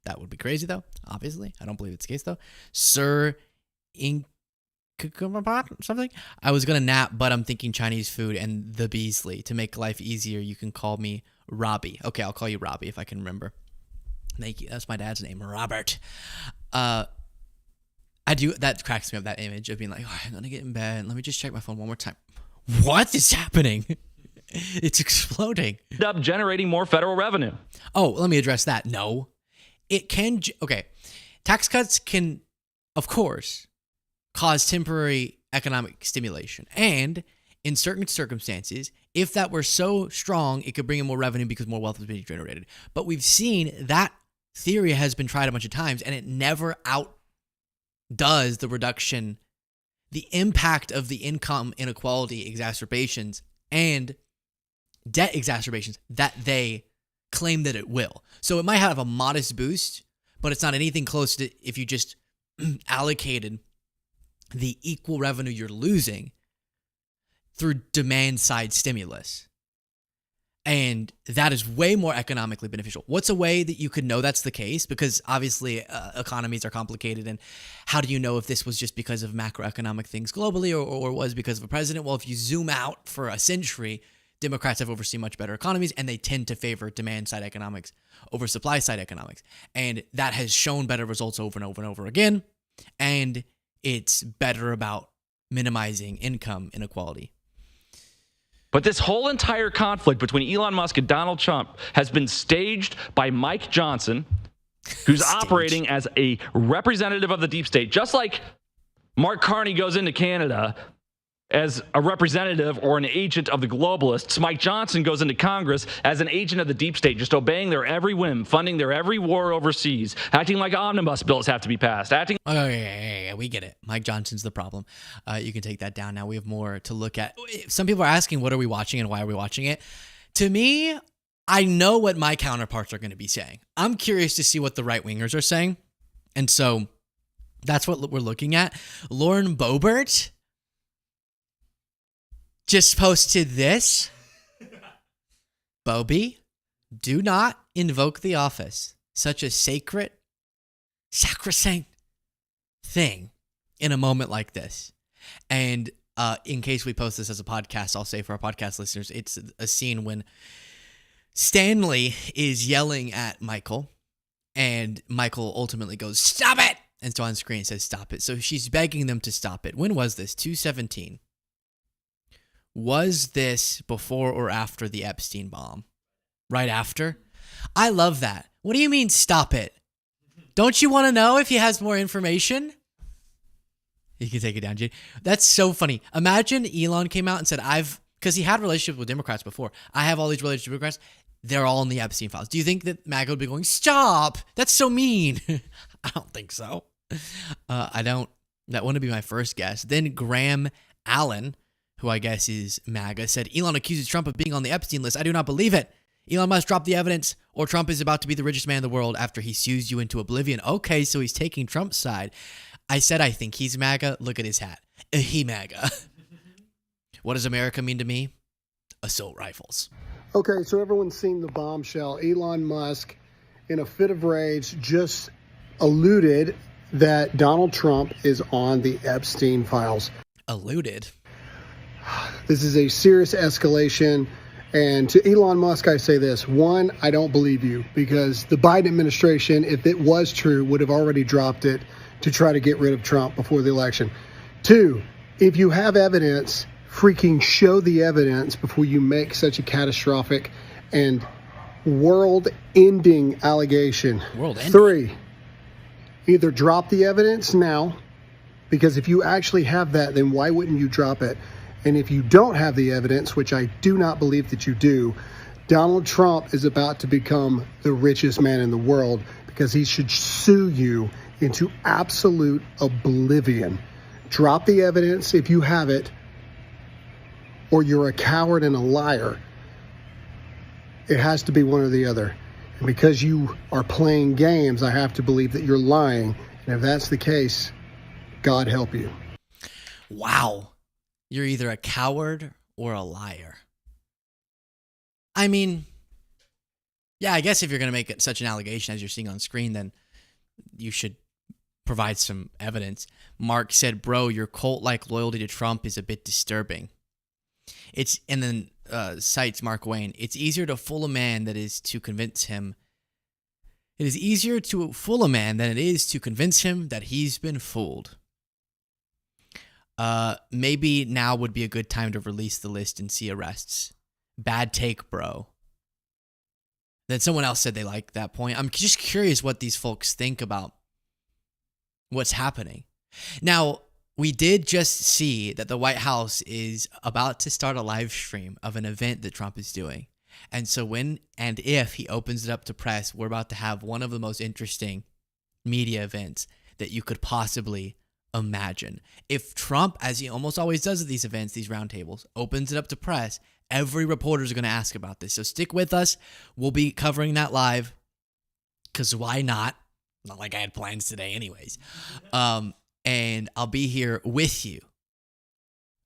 That would be crazy, though, obviously. I don't believe it's the case, though. Sir something? I was going to nap, but I'm thinking Chinese food and the Beasley. To make life easier, you can call me Robbie. Okay, I'll call you Robbie if I can remember. Thank you. That's my dad's name, Robert. That cracks me up, that image of being like, oh, I'm going to get in bed. Let me just check my phone one more time. What is happening? It's exploding. Up generating more federal revenue. Oh, let me address that. No. It can, okay. Tax cuts can, of course, cause temporary economic stimulation. And in certain circumstances, if that were so strong, it could bring in more revenue because more wealth is being generated. But we've seen that theory has been tried a bunch of times, and it never outdoes the reduction, the impact of the income inequality exacerbations and debt exacerbations that they claim that it will. So it might have a modest boost, but it's not anything close to if you just allocated the equal revenue you're losing through demand side stimulus. And that is way more economically beneficial. What's a way that you could know that's the case? Because obviously economies are complicated. And how do you know if this was just because of macroeconomic things globally or was because of a president? Well, if you zoom out for a century, Democrats have overseen much better economies, and they tend to favor demand side economics over supply side economics. And that has shown better results over and over and over again. And it's better about minimizing income inequality. But this whole entire conflict between Elon Musk and Donald Trump has been staged by Mike Johnson, who's operating as a representative of the deep state, just like Mark Carney goes into Canada as a representative or an agent of the globalists. Mike Johnson goes into Congress as an agent of the deep state, just obeying their every whim, funding their every war overseas, acting like omnibus bills have to be passed, acting... Oh, yeah, we get it. Mike Johnson's the problem. You can take that down now. We have more to look at. Some people are asking, what are we watching and why are we watching it? To me, I know what my counterparts are going to be saying. I'm curious to see what the right-wingers are saying. And so that's what we're looking at. Lauren Boebert just posted this. Bobby, do not invoke the office. Such a sacrosanct thing in a moment like this. And in case we post this as a podcast, I'll say for our podcast listeners, it's a scene when Stanley is yelling at Michael, and Michael ultimately goes, "Stop it!" And so on screen it says, "Stop it." So she's begging them to stop it. When was this? 2017. Was this before or after the Epstein bomb? Right after? I love that. What do you mean, stop it? Don't you want to know if he has more information? You can take it down, Jay. That's so funny. Imagine Elon came out and said, because he had relationships with Democrats before. I have all these relationships with Democrats. They're all in the Epstein files. Do you think that MAGA would be going, stop? That's so mean. I don't think so. That wouldn't be my first guess. Then Graham Allen, who I guess is MAGA, said, Elon accuses Trump of being on the Epstein list. I do not believe it. Elon must drop the evidence, or Trump is about to be the richest man in the world after he sues you into oblivion. Okay, so he's taking Trump's side. I said I think he's MAGA. Look at his hat. He MAGA. What does America mean to me? Assault rifles. Okay, so everyone's seen the bombshell. Elon Musk, in a fit of rage, just alluded that Donald Trump is on the Epstein files. Alluded? This is a serious escalation. And to Elon Musk, I say this. One, I don't believe you, because the Biden administration, if it was true, would have already dropped it to try to get rid of Trump before the election. Two, if you have evidence, freaking show the evidence before you make such a catastrophic and world-ending allegation. World-ending? Three, either drop the evidence now, because if you actually have that, then why wouldn't you drop it? And if you don't have the evidence, which I do not believe that you do, Donald Trump is about to become the richest man in the world, because he should sue you into absolute oblivion. Drop the evidence if you have it, or you're a coward and a liar. It has to be one or the other. And because you are playing games, I have to believe that you're lying. And if that's the case, God help you. Wow. You're either a coward or a liar. I mean, yeah, I guess if you're going to make such an allegation as you're seeing on screen, then you should provide some evidence. Mark said, bro, your cult-like loyalty to Trump is a bit disturbing. And then cites Mark Wayne. It's easier to fool a man than it is to convince him. It is easier to fool a man than it is to convince him that he's been fooled. Maybe now would be a good time to release the list and see arrests. Bad take, bro. Then someone else said they like that point. I'm just curious what these folks think about what's happening. Now, we did just see that the White House is about to start a live stream of an event that Trump is doing. And so when and if he opens it up to press, we're about to have one of the most interesting media events that you could possibly imagine. If Trump, as he almost always does at these events, these roundtables, opens it up to press, every reporter is going to ask about this. So stick with us. We'll be covering that live, because why not? Not like I had plans today anyways. And I'll be here with you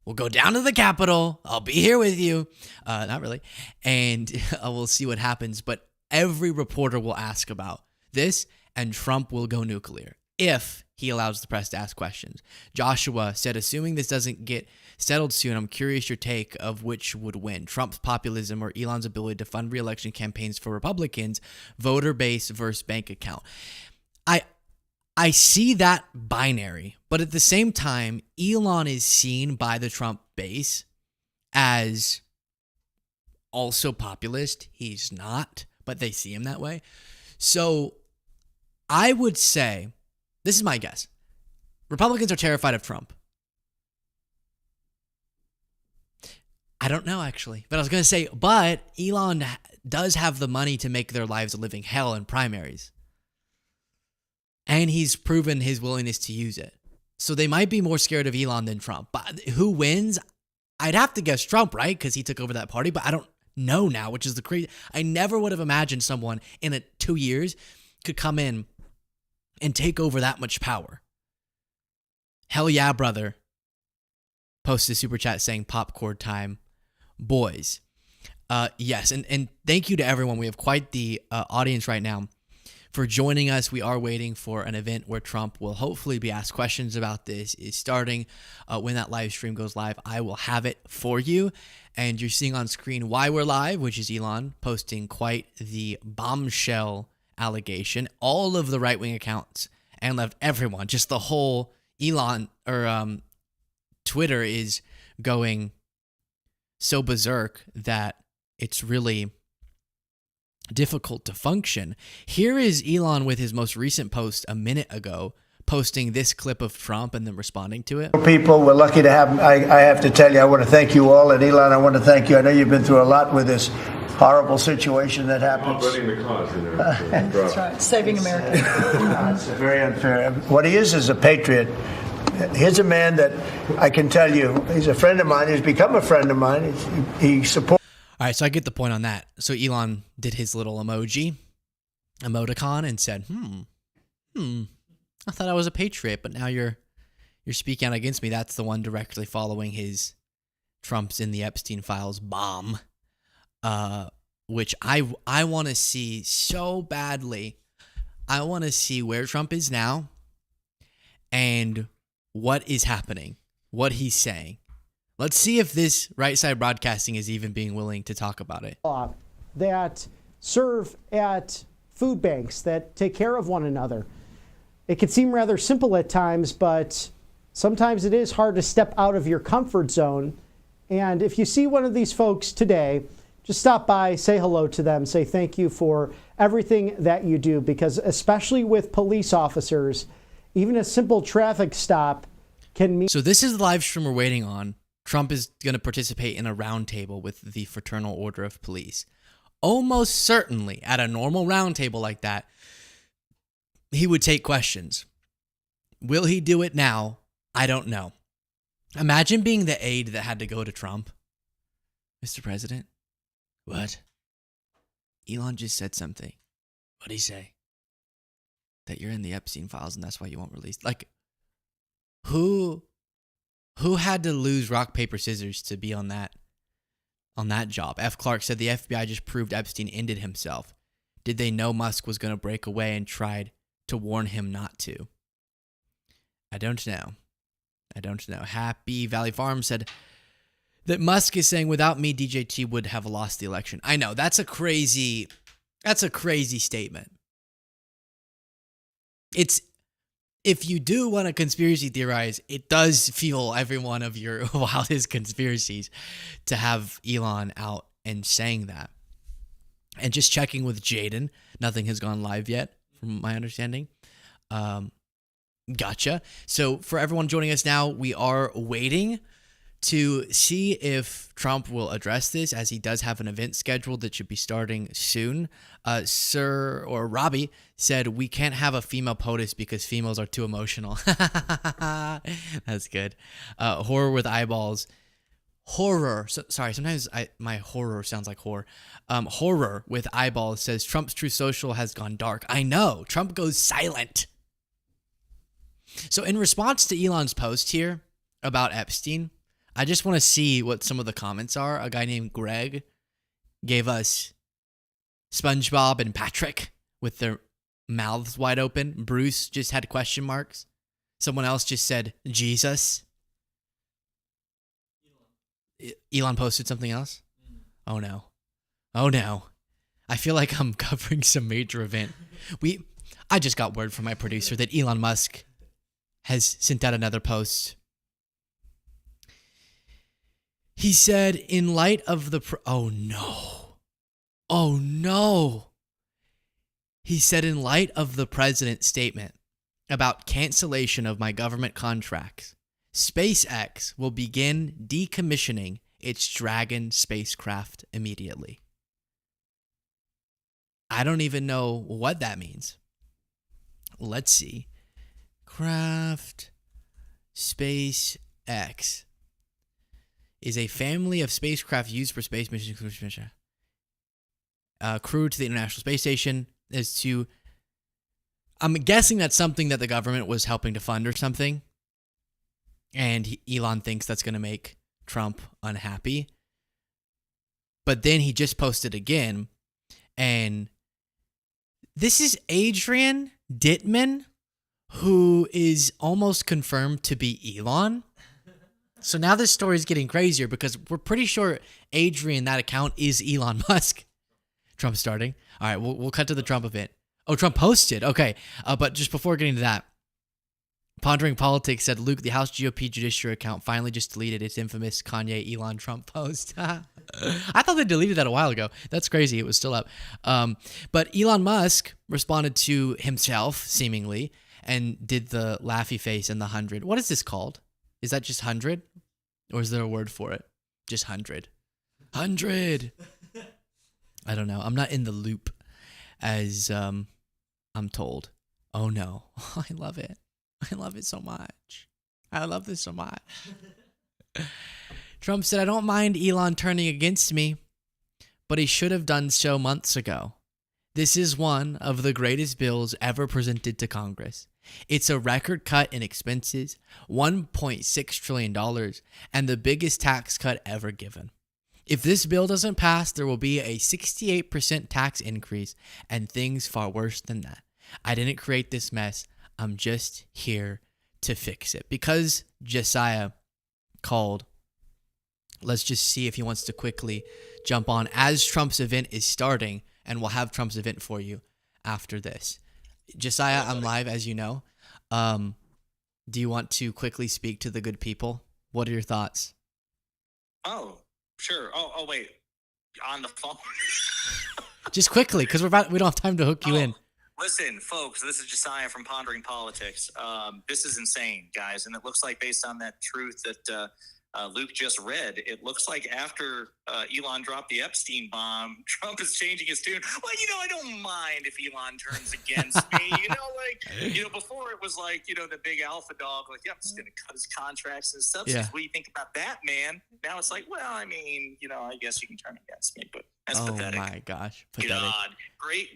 We'll go down to the Capitol. I'll be here with you. Not really. And we'll see what happens. But every reporter will ask about this, and Trump will go nuclear if he allows the press to ask questions. Joshua said, assuming this doesn't get settled soon, I'm curious your take of which would win, Trump's populism or Elon's ability to fund re-election campaigns for Republicans, voter base versus bank account. I see that binary, but at the same time, Elon is seen by the Trump base as also populist. He's not, but they see him that way. So I would say, this is my guess, Republicans are terrified of Trump. I don't know, actually. But I was going to say, but Elon does have the money to make their lives a living hell in primaries. And he's proven his willingness to use it. So they might be more scared of Elon than Trump. But who wins? I'd have to guess Trump, right? Because he took over that party. But I don't know now, which is the crazy. I never would have imagined someone in 2 years could come in and take over that much power. Hell yeah, brother. Posted a super chat saying popcorn time. Boys. Yes, and thank you to everyone. We have quite the audience right now for joining us. We are waiting for an event where Trump will hopefully be asked questions about this. Is starting when that live stream goes live. I will have it for you. And you're seeing on screen why we're live, which is Elon posting quite the bombshell allegation. All of the right-wing accounts and left everyone, just the whole Elon or Twitter is going so berserk that it's really difficult to function. Here is Elon with his most recent post a minute ago, posting this clip of Trump and then responding to it. People, we're lucky to have, I have to tell you, I want to thank you all. And Elon, I want to thank you. I know you've been through a lot with this horrible situation that happens. The cause in there. That's right. Saving America. It's very unfair. What he is a patriot. Here's a man that I can tell you, he's a friend of mine. He's become a friend of mine. He supports. All right, so I get the point on that. So Elon did his little emoticon and said, I thought I was a patriot, but now you're speaking out against me. That's the one directly following his Trump's in the Epstein files bomb, which I want to see so badly. I want to see where Trump is now and what is happening, what he's saying. Let's see if this right side broadcasting is even being willing to talk about it. That serve at food banks, that take care of one another. It can seem rather simple at times, but sometimes it is hard to step out of your comfort zone. And if you see one of these folks today, just stop by, say hello to them, say thank you for everything that you do, because especially with police officers, even a simple traffic stop can mean. So this is the live stream we're waiting on. Trump is going to participate in a roundtable with the Fraternal Order of Police. Almost certainly, at a normal roundtable like that, he would take questions. Will he do it now? I don't know. Imagine being the aide that had to go to Trump. Mr. President, what? Elon just said something. What'd he say? That you're in the Epstein files and that's why you won't release. Like, who had to lose rock, paper, scissors to be on that job? F. Clark said the FBI just proved Epstein ended himself. Did they know Musk was going to break away and tried to warn him not to? I don't know. Happy Valley Farm said that Musk is saying without me, DJT would have lost the election. I know, that's a crazy statement. If you do want to conspiracy theorize, it does fuel every one of your wildest conspiracies to have Elon out and saying that. And just checking with Jaden, nothing has gone live yet, from my understanding. Gotcha. So for everyone joining us now, we are waiting to see if Trump will address this, as he does have an event scheduled that should be starting soon. Sir or Robbie said we can't have a female POTUS because females are too emotional. That's good. Horror with eyeballs. Horror. Sorry, sometimes my horror sounds like horror. Horror with eyeballs says Trump's True Social has gone dark. I know. Trump goes silent. So in response to Elon's post here about Epstein, I just want to see what some of the comments are. A guy named Greg gave us SpongeBob and Patrick with their mouths wide open. Bruce just had question marks. Someone else just said Jesus. Elon posted something else? Oh no. Oh no. I feel like I'm covering some major event. I just got word from my producer that Elon Musk has sent out another post. He said, in light of the... oh no. Oh no. He said, in light of the president's statement about cancellation of my government contracts, SpaceX will begin decommissioning its Dragon spacecraft immediately. I don't even know what that means. Let's see. Craft SpaceX is a family of spacecraft used for space missions. Crewed to the International Space Station is to... I'm guessing that's something that the government was helping to fund or something. And Elon thinks that's going to make Trump unhappy. But then he just posted again. And this is Adrian Dittman, who is almost confirmed to be Elon. So now this story is getting crazier because we're pretty sure Adrian, that account, is Elon Musk. Trump's starting. All right, we'll cut to the Trump event. Oh, Trump posted. Okay, but just before getting to that, Pondering Politics said, Luke, the House GOP Judiciary account finally just deleted its infamous Kanye Elon Trump post. I thought they deleted that a while ago. That's crazy. It was still up. But Elon Musk responded to himself, seemingly, and did the laughy face and the 100. What is this called? Is that just 100? Or is there a word for it? Just 100. 100! I don't know. I'm not in the loop, as I'm told. Oh, no. I love it. I love it so much. I love this so much. Trump said, I don't mind Elon turning against me, but he should have done so months ago. This is one of the greatest bills ever presented to Congress. It's a record cut in expenses, $1.6 trillion, and the biggest tax cut ever given. If this bill doesn't pass, there will be a 68% tax increase and things far worse than that. I didn't create this mess. I'm just here to fix it. Because Josiah called, let's just see if he wants to quickly jump on as Trump's event is starting, and we'll have Trump's event for you after this. Josiah, I'm live, as you know. Do you want to quickly speak to the good people? What are your thoughts? Oh, sure. Oh, wait. On the phone? Just quickly, because we don't have time to hook you in. Listen, folks, this is Josiah from Pondering Politics. This is insane, guys. And it looks like, based on that truth that Luke just read, it looks like after Elon dropped the Epstein bomb, Trump is changing his tune. Well, I don't mind if Elon turns against me. Before it was like, the big alpha dog, like, yeah, I'm just going to cut his contracts and stuff. Yeah. What do you think about that, man? Now it's like, well, I guess you can turn against me, but that's pathetic. Oh, my gosh. Pathetic. God.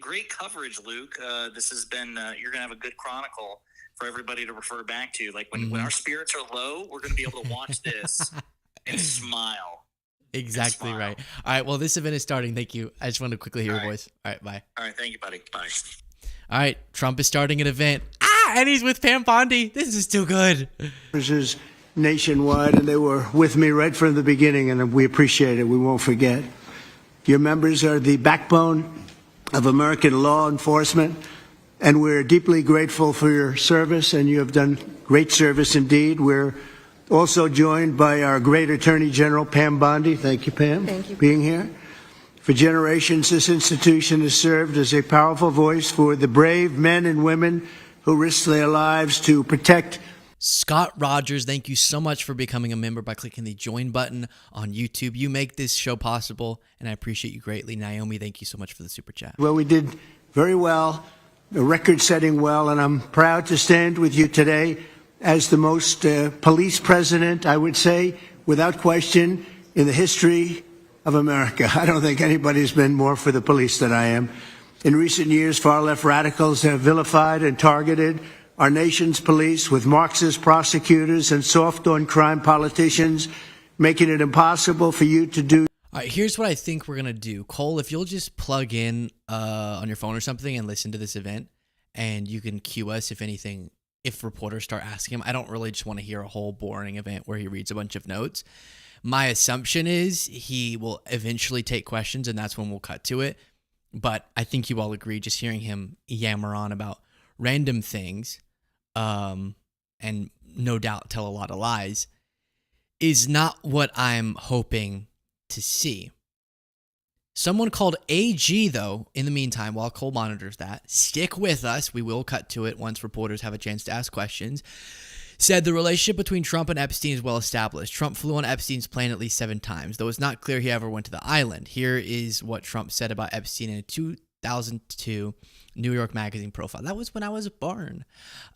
Great coverage, Luke. This has been, you're going to have a good chronicle for everybody to refer back to. Like when our spirits are low, we're going to be able to watch this and smile. Exactly and smile. Right. All right. Well, this event is starting. Thank you. I just wanted to quickly hear your voice. All right. Bye. All right. Thank you, buddy. Bye. All right. Trump is starting an event. And he's with Pam Bondi. This is too good. This is nationwide, and they were with me right from the beginning, and we appreciate it. We won't forget. Your members are the backbone of American law enforcement. And we're deeply grateful for your service, and you have done great service indeed. We're also joined by our great Attorney General, Pam Bondi. Thank you, Pam, for being here. For generations, this institution has served as a powerful voice for the brave men and women who risk their lives to protect. Scott Rogers, thank you so much for becoming a member by clicking the join button on YouTube. You make this show possible, and I appreciate you greatly. Naomi, thank you so much for the super chat. Well, we did very well. Record-setting well, and I'm proud to stand with you today as the most police president, I would say, without question, in the history of America. I don't think anybody's been more for the police than I am. In recent years, far-left radicals have vilified and targeted our nation's police with Marxist prosecutors and soft-on-crime politicians making it impossible for you to do. All right, here's what I think we're going to do. Cole, if you'll just plug in on your phone or something and listen to this event, and you can cue us if reporters start asking him. I don't really just want to hear a whole boring event where he reads a bunch of notes. My assumption is he will eventually take questions, and that's when we'll cut to it. But I think you all agree, just hearing him yammer on about random things, and no doubt tell a lot of lies, is not what I'm hoping to see. Someone called AG, though, in the meantime, while Cole monitors that, stick with us, we will cut to it once reporters have a chance to ask questions, said the relationship between Trump and Epstein is well established. Trump flew on Epstein's plane at least 7 times, though it's not clear he ever went to the island. Here is what Trump said about Epstein in a 2002 New York Magazine profile. That was when I was born.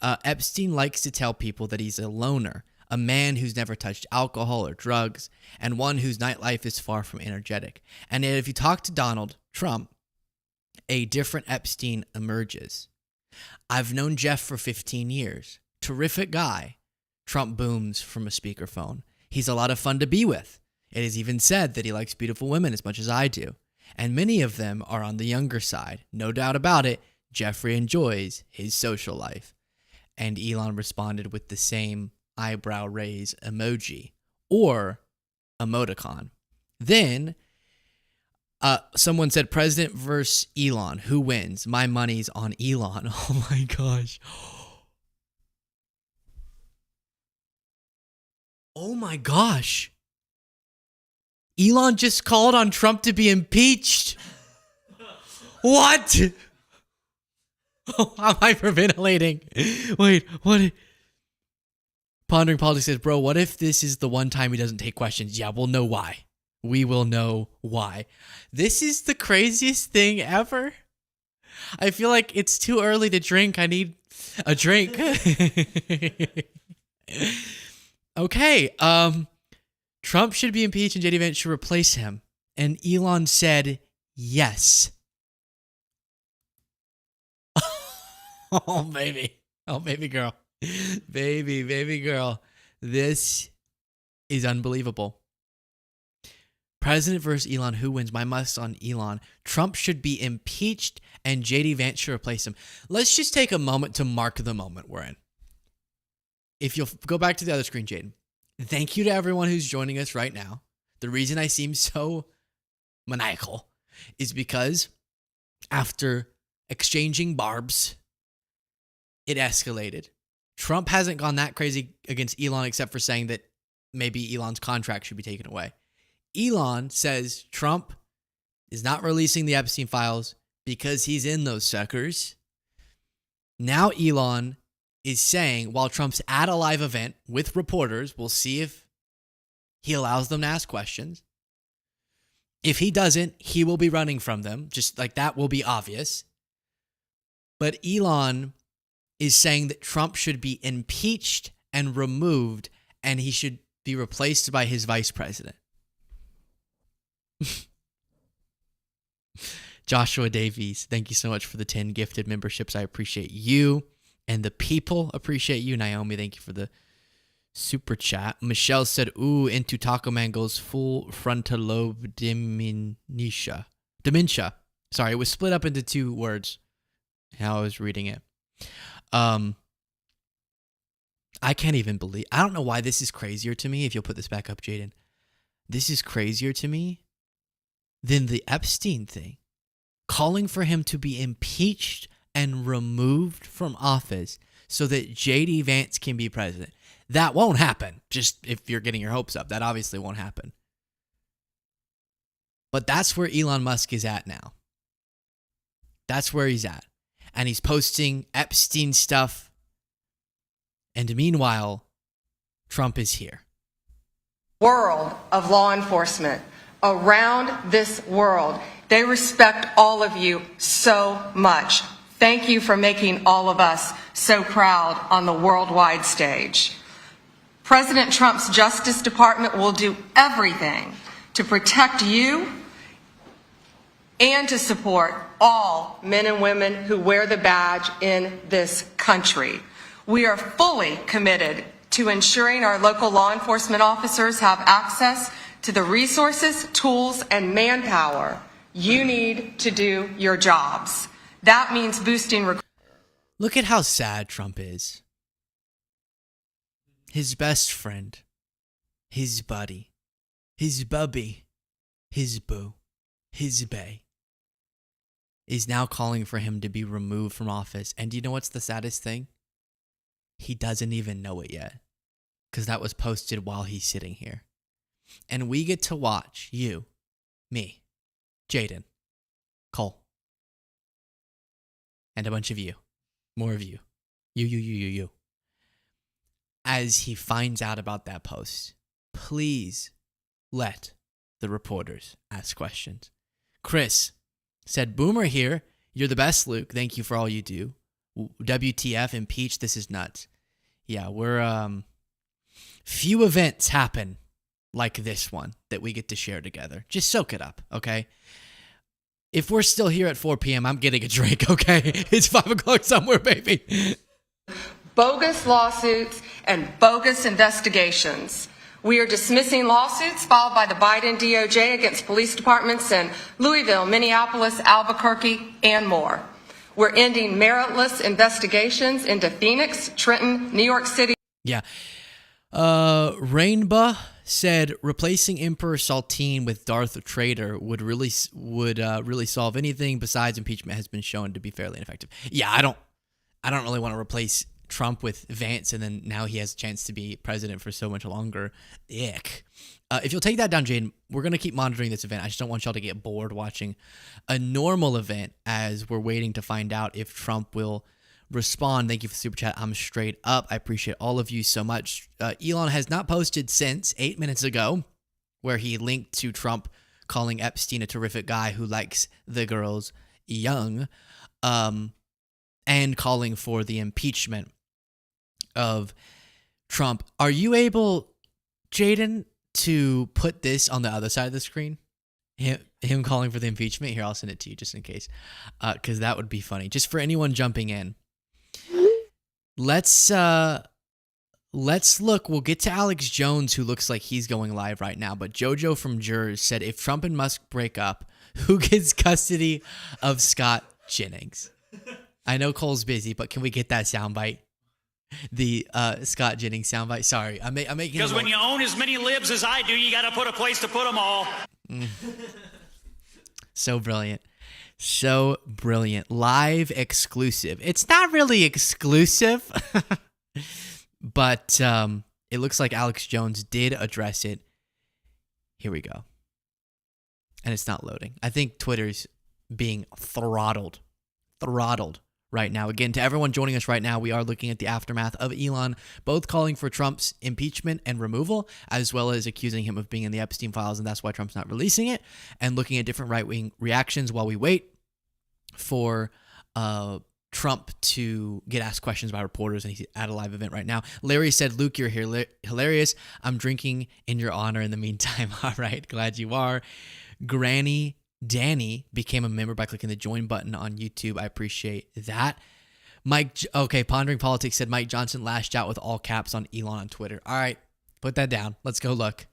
Epstein likes to tell people that he's a loner, a man who's never touched alcohol or drugs, and one whose nightlife is far from energetic. And yet, if you talk to Donald Trump, a different Epstein emerges. I've known Jeff for 15 years. Terrific guy. Trump booms from a speakerphone. He's a lot of fun to be with. It is even said that he likes beautiful women as much as I do. And many of them are on the younger side. No doubt about it, Jeffrey enjoys his social life. And Elon responded with the same eyebrow raise emoji or emoticon. Then someone said, President versus Elon, who wins? My money's on Elon. Oh my gosh. Oh my gosh. Elon just called on Trump to be impeached. What? Oh, I'm hyperventilating. Wait, what? Pondering Politics says, bro, what if this is the one time he doesn't take questions? Yeah, we'll know why. We will know why. This is the craziest thing ever. I feel like it's too early to drink. I need a drink. Okay. Trump should be impeached and JD Vance should replace him. And Elon said yes. Oh, baby. Oh, baby girl. Baby girl. This is unbelievable. President versus Elon, who wins? My must on Elon. Trump should be impeached and JD Vance should replace him. Let's just take a moment to mark the moment we're in. If you'll go back to the other screen, Jaden. Thank you to everyone who's joining us right now. The reason I seem so maniacal is because after exchanging barbs, it escalated. Trump hasn't gone that crazy against Elon except for saying that maybe Elon's contract should be taken away. Elon says Trump is not releasing the Epstein files because he's in those suckers. Now Elon is saying, while Trump's at a live event with reporters, we'll see if he allows them to ask questions. If he doesn't, he will be running from them. Just like that will be obvious. But Elon is saying that Trump should be impeached and removed, and he should be replaced by his vice president. Joshua Davies, thank you so much for the 10 gifted memberships. I appreciate you. And the people appreciate you. Naomi, thank you for the super chat. Michelle said, ooh, into Taco Man goes full frontal lobe dementia. Sorry, it was split up into 2 words. How I was reading it. I can't even believe. I don't know why this is crazier to me. If you'll put this back up, Jaden. This is crazier to me than the Epstein thing. Calling for him to be impeached and removed from office so that JD Vance can be president. That won't happen. Just if you're getting your hopes up, that obviously won't happen. But that's where Elon Musk is at now. That's where he's at. And he's posting Epstein stuff. And meanwhile, Trump is here. World of law enforcement around this world, they respect all of you so much. Thank you for making all of us so proud on the worldwide stage. President Trump's Justice Department will do everything to protect you and to support all men and women who wear the badge in this country. We are fully committed to ensuring our local law enforcement officers have access to the resources, tools, and manpower you need to do your jobs. That means boosting. Look at how sad Trump is. His best friend, his buddy, his bubby, his boo, his bae, is now calling for him to be removed from office. And do you know what's the saddest thing? He doesn't even know it yet, because that was posted while he's sitting here. And we get to watch you, me, Jaden, Cole, and a bunch of you, more of you, you, as he finds out about that post. Please let the reporters ask questions. Chris said, Boomer here. You're the best, Luke. Thank you for all you do. WTF, impeach, this is nuts. Yeah, we're, few events happen like this one that we get to share together. Just soak it up, okay? If we're still here at 4 p.m., I'm getting a drink, okay? It's 5 o'clock somewhere, baby. Bogus lawsuits and bogus investigations. We are dismissing lawsuits filed by the Biden DOJ against police departments in Louisville, Minneapolis, Albuquerque, and more. We're ending meritless investigations into Phoenix, Trenton, New York City. Yeah. Rainbow said replacing Emperor Saltine with Darth Trader would really solve anything besides impeachment has been shown to be fairly ineffective. Yeah, I don't really want to replace Trump with Vance, and then now he has a chance to be president for so much longer. Ick. If you'll take that down, Jaden, we're going to keep monitoring this event. I just don't want y'all to get bored watching a normal event as we're waiting to find out if Trump will respond. Thank you for the super chat. I'm straight up. I appreciate all of you so much. Elon has not posted since 8 minutes ago, where he linked to Trump calling Epstein a terrific guy who likes the girls young, and calling for the impeachment of Trump. Are you able, Jaden, to put this on the other side of the screen? Him calling for the impeachment? Here, I'll send it to you just in case, because that would be funny. Just for anyone jumping in. Let's look. We'll get to Alex Jones, who looks like he's going live right now. But JoJo from Jurors said, if Trump and Musk break up, who gets custody of Scott Jennings? I know Cole's busy, but can we get that soundbite? The Scott Jennings soundbite. Sorry, I'm making. Because when you own as many libs as I do, you got to put a place to put them all. So brilliant. So brilliant. Live exclusive. It's not really exclusive, but it looks like Alex Jones did address it. Here we go. And it's not loading. I think Twitter's being throttled right now. Again, to everyone joining us right now, we are looking at the aftermath of Elon, both calling for Trump's impeachment and removal, as well as accusing him of being in the Epstein files, and that's why Trump's not releasing it, and looking at different right-wing reactions while we wait for Trump to get asked questions by reporters, and he's at a live event right now. Larry said, Luke, you're here. Hilarious. I'm drinking in your honor in the meantime. All right, glad you are. Granny Danny became a member by clicking the join button on YouTube. I appreciate that. Pondering Politics said Mike Johnson lashed out with all caps on Elon on Twitter. All right, put that down. Let's go look.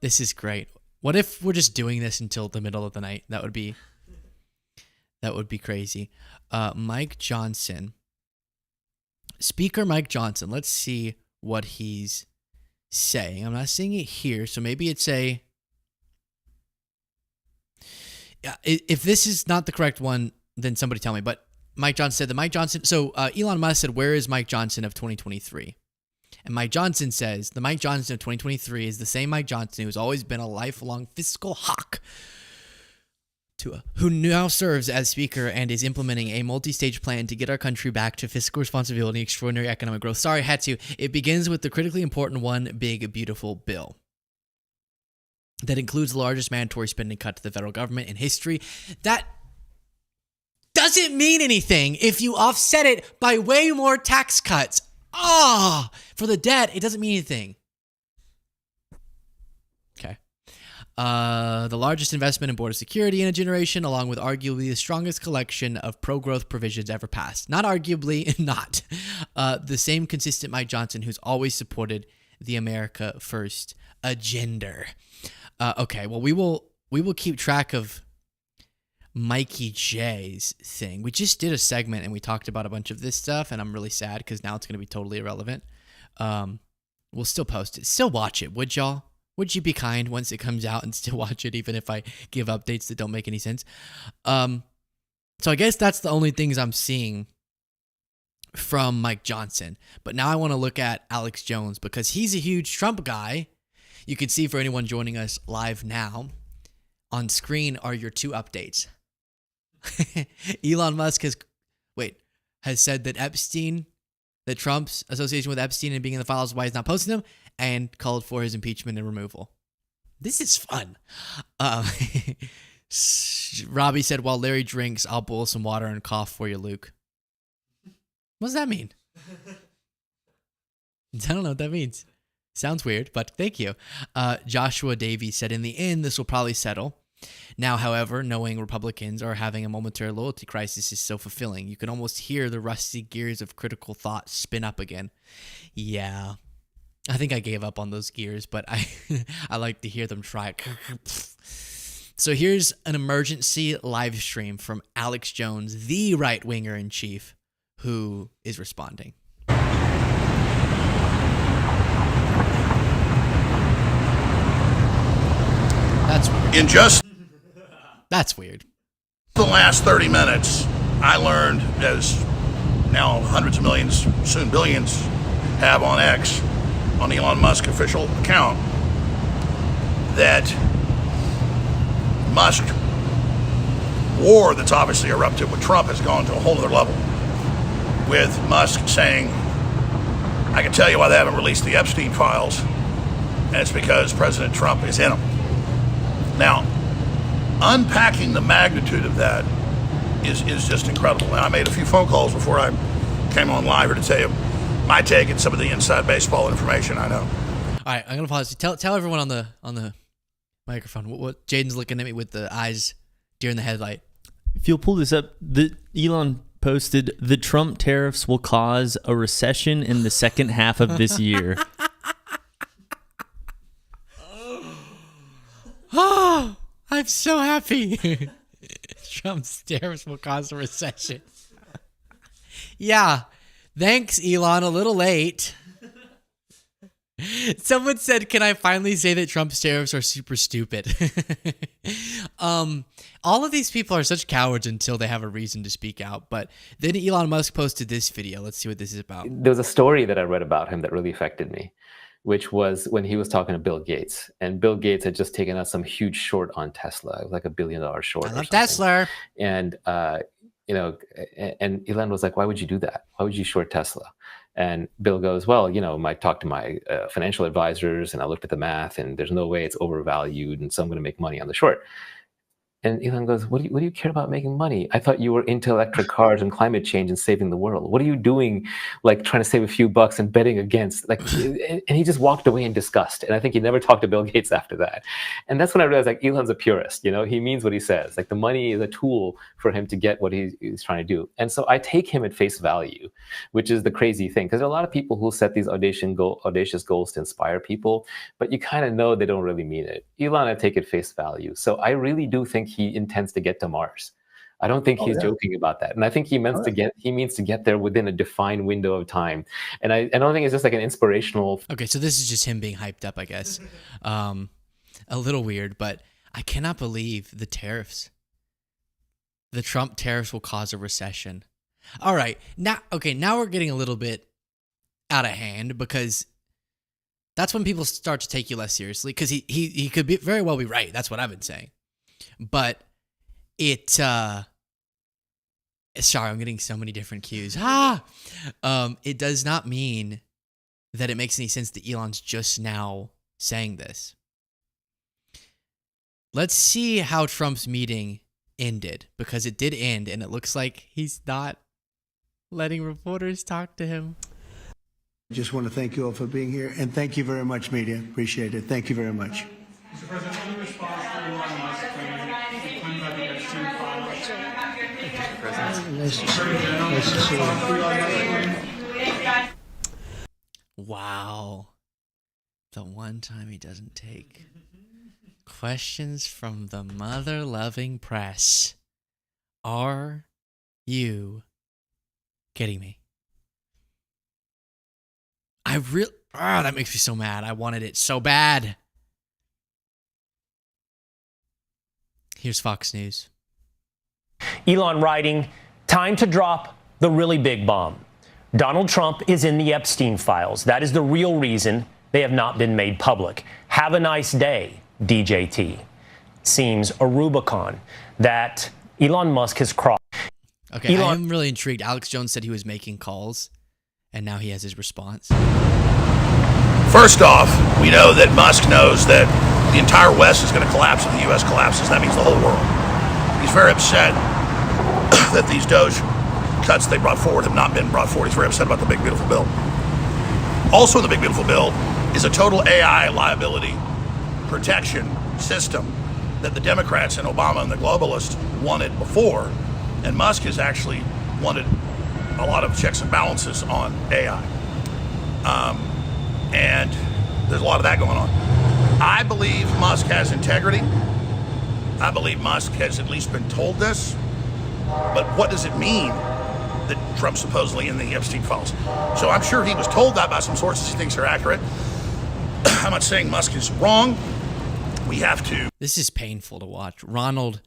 This is great. What if we're just doing this until the middle of the night? That would be crazy. Mike Johnson. Speaker Mike Johnson. Let's see what he's saying. I'm not seeing it here, so maybe it's a... If this is not the correct one, then somebody tell me. But Mike Johnson said that Mike Johnson... So Elon Musk said, where is Mike Johnson of 2023? And Mike Johnson says, the Mike Johnson of 2023 is the same Mike Johnson who's always been a lifelong fiscal hawk, who now serves as speaker and is implementing a multi-stage plan to get our country back to fiscal responsibility and extraordinary economic growth. Sorry, had to. It begins with the critically important one big, beautiful bill that includes the largest mandatory spending cut to the federal government in history. That doesn't mean anything if you offset it by way more tax cuts. For the debt, it doesn't mean anything. Okay. The largest investment in border security in a generation, along with arguably the strongest collection of pro-growth provisions ever passed. Not arguably, not. The same consistent Mike Johnson who's always supported the America First agenda. Okay, well, we will keep track of Mikey J's thing. We just did a segment and we talked about a bunch of this stuff, and I'm really sad because now it's going to be totally irrelevant. We'll still post it. Still watch it, would y'all? Would you be kind once it comes out and still watch it, even if I give updates that don't make any sense? So I guess that's the only things I'm seeing from Mike Johnson. But now I want to look at Alex Jones because he's a huge Trump guy. You can see for anyone joining us live now, on screen are your two updates. Elon Musk has said that Trump's association with Epstein and being in the files, why he's not posting them, and called for his impeachment and removal. This is fun. Robbie said, while Larry drinks, I'll boil some water and cough for you, Luke. What does that mean? I don't know what that means. Sounds weird, but thank you. Joshua Davies said, in the end, this will probably settle. Now, however, knowing Republicans are having a momentary loyalty crisis is so fulfilling. You can almost hear the rusty gears of critical thought spin up again. Yeah, I think I gave up on those gears, but I like to hear them try. So here's an emergency live stream from Alex Jones, the right-winger in chief, who is responding. That's weird. That's weird. The last 30 minutes, I learned, as now hundreds of millions, soon billions, have on X, on Elon Musk official account, that Musk war that's obviously erupted with Trump has gone to a whole other level. With Musk saying, I can tell you why they haven't released the Epstein files, and it's because President Trump is in them. Now, unpacking the magnitude of that is just incredible. And I made a few phone calls before I came on live here to tell you my take and some of the inside baseball information I know. All right, I'm gonna pause. Tell everyone on the microphone what Jaden's looking at me with the eyes deer in the headlight. If you'll pull this up, Elon posted the Trump tariffs will cause a recession in the second half of this year. Oh, I'm so happy. Trump's tariffs will cause a recession. Yeah. Thanks, Elon. A little late. Someone said, can I finally say that Trump's tariffs are super stupid? All of these people are such cowards until they have a reason to speak out. But then Elon Musk posted this video. Let's see what this is about. There was a story that I read about him that really affected me, which was when he was talking to Bill Gates. And Bill Gates had just taken out some huge short on Tesla. It was like $1 billion short. I love Tesla. And, and Elon was like, why would you do that? Why would you short Tesla? And Bill goes, well, I talked to my financial advisors and I looked at the math and there's no way it's overvalued. And so I'm going to make money on the short. And Elon goes, what do you care about making money? I thought you were into electric cars and climate change and saving the world. What are you doing, like trying to save a few bucks and betting against? And he just walked away in disgust. And I think he never talked to Bill Gates after that. And that's when I realized, Elon's a purist. He means what he says. The money is a tool for him to get what he's trying to do. And so I take him at face value, which is the crazy thing. Because there are a lot of people who set these audacious goals to inspire people, but you kind of know they don't really mean it. Elon, I take at face value. So I really do think he intends to get to Mars. I don't think he's joking about that. And I think he means to get there within a defined window of time. And I don't think it's just like an inspirational. Okay, so this is just him being hyped up, I guess. A little weird, but I cannot believe the tariffs. The Trump tariffs will cause a recession. All right. Now we're getting a little bit out of hand because that's when people start to take you less seriously because he could very well be right. That's what I've been saying. But sorry, I'm getting so many different cues. It does not mean that it makes any sense that Elon's just now saying this. Let's see how Trump's meeting ended, because it did end, and it looks like he's not letting reporters talk to him. I just want to thank you all for being here, and thank you very much, media. Appreciate it. Thank you very much. Mr. President, what do you respond Nice to see you. Wow. The one time he doesn't take questions from the mother-loving press. Are you kidding me? that makes me so mad. I wanted it so bad. Here's Fox News. Elon writing, time to drop the really big bomb. Donald Trump is in the Epstein files. That is the real reason they have not been made public. Have a nice day, DJT. Seems a Rubicon that Elon Musk has crossed. Okay, I am really intrigued. Alex Jones said he was making calls, and now he has his response. First off, we know that Musk knows that the entire West is going to collapse if the U.S. collapses. That means the whole world. He's very upset that these Doge cuts they brought forward have not been brought forward. He's very upset about the Big Beautiful Bill. Also in the Big Beautiful Bill is a total AI liability protection system that the Democrats and Obama and the globalists wanted before, and Musk has actually wanted a lot of checks and balances on AI. And there's a lot of that going on. I believe Musk has integrity. I believe Musk has at least been told this. But what does it mean that Trump's supposedly in the Epstein files? So I'm sure he was told that by some sources he thinks are accurate. I'm not saying Musk is wrong. We have to. This is painful to watch. Ronald,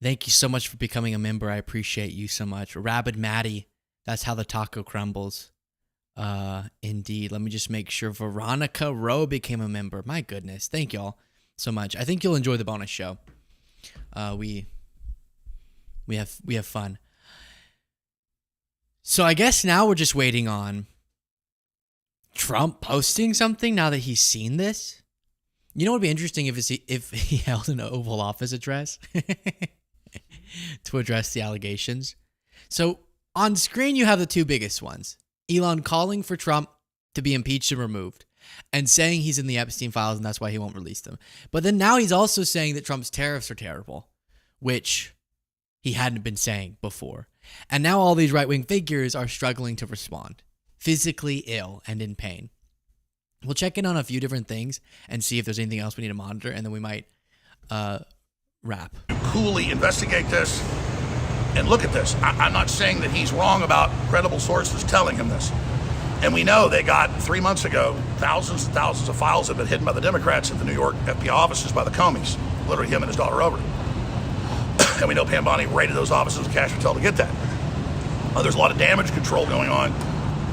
thank you so much for becoming a member. I appreciate you so much. Rabid Maddie, that's how the taco crumbles. Indeed. Let me just make sure Veronica Rowe became a member. My goodness. Thank y'all so much. I think you'll enjoy the bonus show. We have fun. So I guess now we're just waiting on Trump posting something now that he's seen this. You know what would be interesting if he held an Oval Office address to address the allegations. So on screen you have the two biggest ones. Elon calling for Trump to be impeached and removed and saying he's in the Epstein files and that's why he won't release them. But then now he's also saying that Trump's tariffs are terrible, which he hadn't been saying before. And now all these right-wing figures are struggling to respond, physically ill and in pain. We'll check in on a few different things and see if there's anything else we need to monitor, and then we might wrap. Coolly investigate this and look at this. I'm not saying that he's wrong about credible sources telling him this. And we know they got 3 months ago, thousands and thousands of files have been hidden by the Democrats at the New York FBI offices by the Comeys. Literally him and his daughter over. And we know Pam Bondi raided those offices with Cash Patel to get that. There's a lot of damage control going on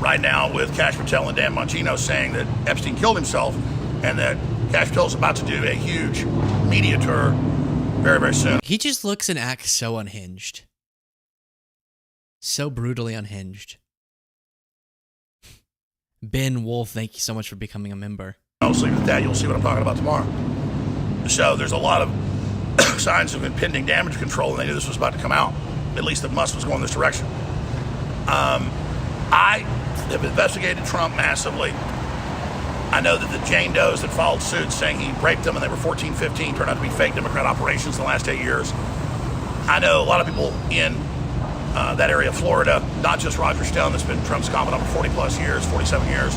right now with Cash Patel and Dan Bongino saying that Epstein killed himself and that Cash Patel is about to do a huge media tour very, very soon. He just looks and acts so unhinged. So brutally unhinged. Ben Wolf, thank you so much for becoming a member. I'll leave it at that. You'll see what I'm talking about tomorrow. So there's a lot of signs of impending damage control, and they knew this was about to come out. At least that Musk was going this direction. I have investigated Trump massively. I know that the Jane Does that followed suit saying he raped them and they were 14, 15 turned out to be fake Democrat operations in the last 8 years. I know a lot of people in that area of Florida, not just Roger Stone, that's been Trump's confidant for 40 plus years, 47 years,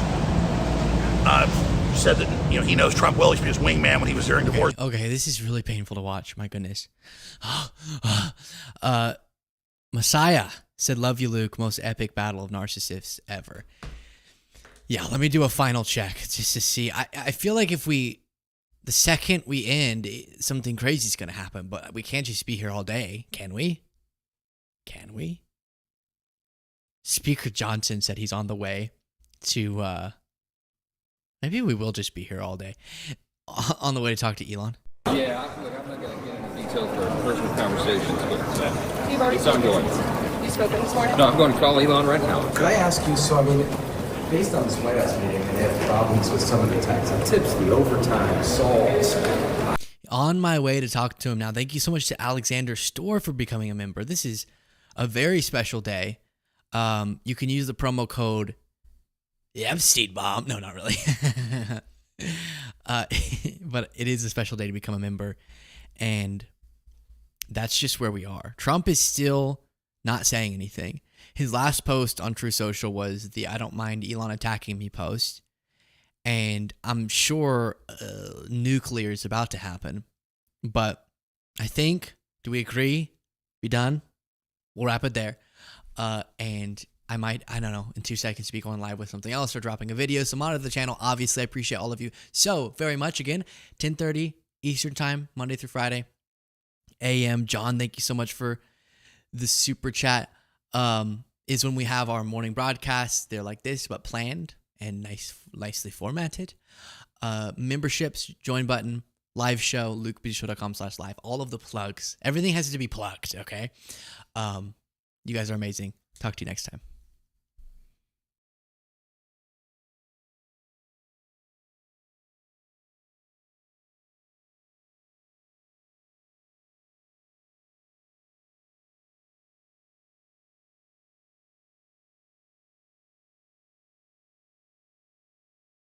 said that he knows Trump well. He used to be his wingman when he was during divorce. Okay, this is really painful to watch. My goodness. Messiah said, "Love you, Luke. Most epic battle of narcissists ever." Yeah, let me do a final check just to see. I feel like the second we end, something crazy is going to happen, but we can't just be here all day, can we? Can we? Speaker Johnson said he's on the way to, maybe we will just be here all day. On the way to talk to Elon. Yeah, look, I'm not going to get into details for personal conversations, but you've already spoken. You spoken this morning? No, I'm going to call Elon right now. Could I ask you, based on this White House meeting, and they have problems with some of the tax on tips, the overtime, salts. On my way to talk to him now. Thank you so much to Alexander Storr for becoming a member. This is a very special day. You can use the promo code Epstein Bomb. No, not really. But it is a special day to become a member. And that's just where we are. Trump is still not saying anything. His last post on True Social was the "I don't mind Elon attacking me" post. And I'm sure nuclear is about to happen. But I think, do we agree? We done? We'll wrap it there. And I don't know, in 2 seconds be going live with something else or dropping a video. So monitor the channel. Obviously, I appreciate all of you so very much. Again, 10:30 Eastern time, Monday through Friday, a.m. John, thank you so much for the super chat. Is when we have our morning broadcasts. They're like this, but planned and nicely formatted. Memberships, join button, live show, lukebshow.com/live. All of the plugs. Everything has to be plugged, okay? You guys are amazing. Talk to you next time.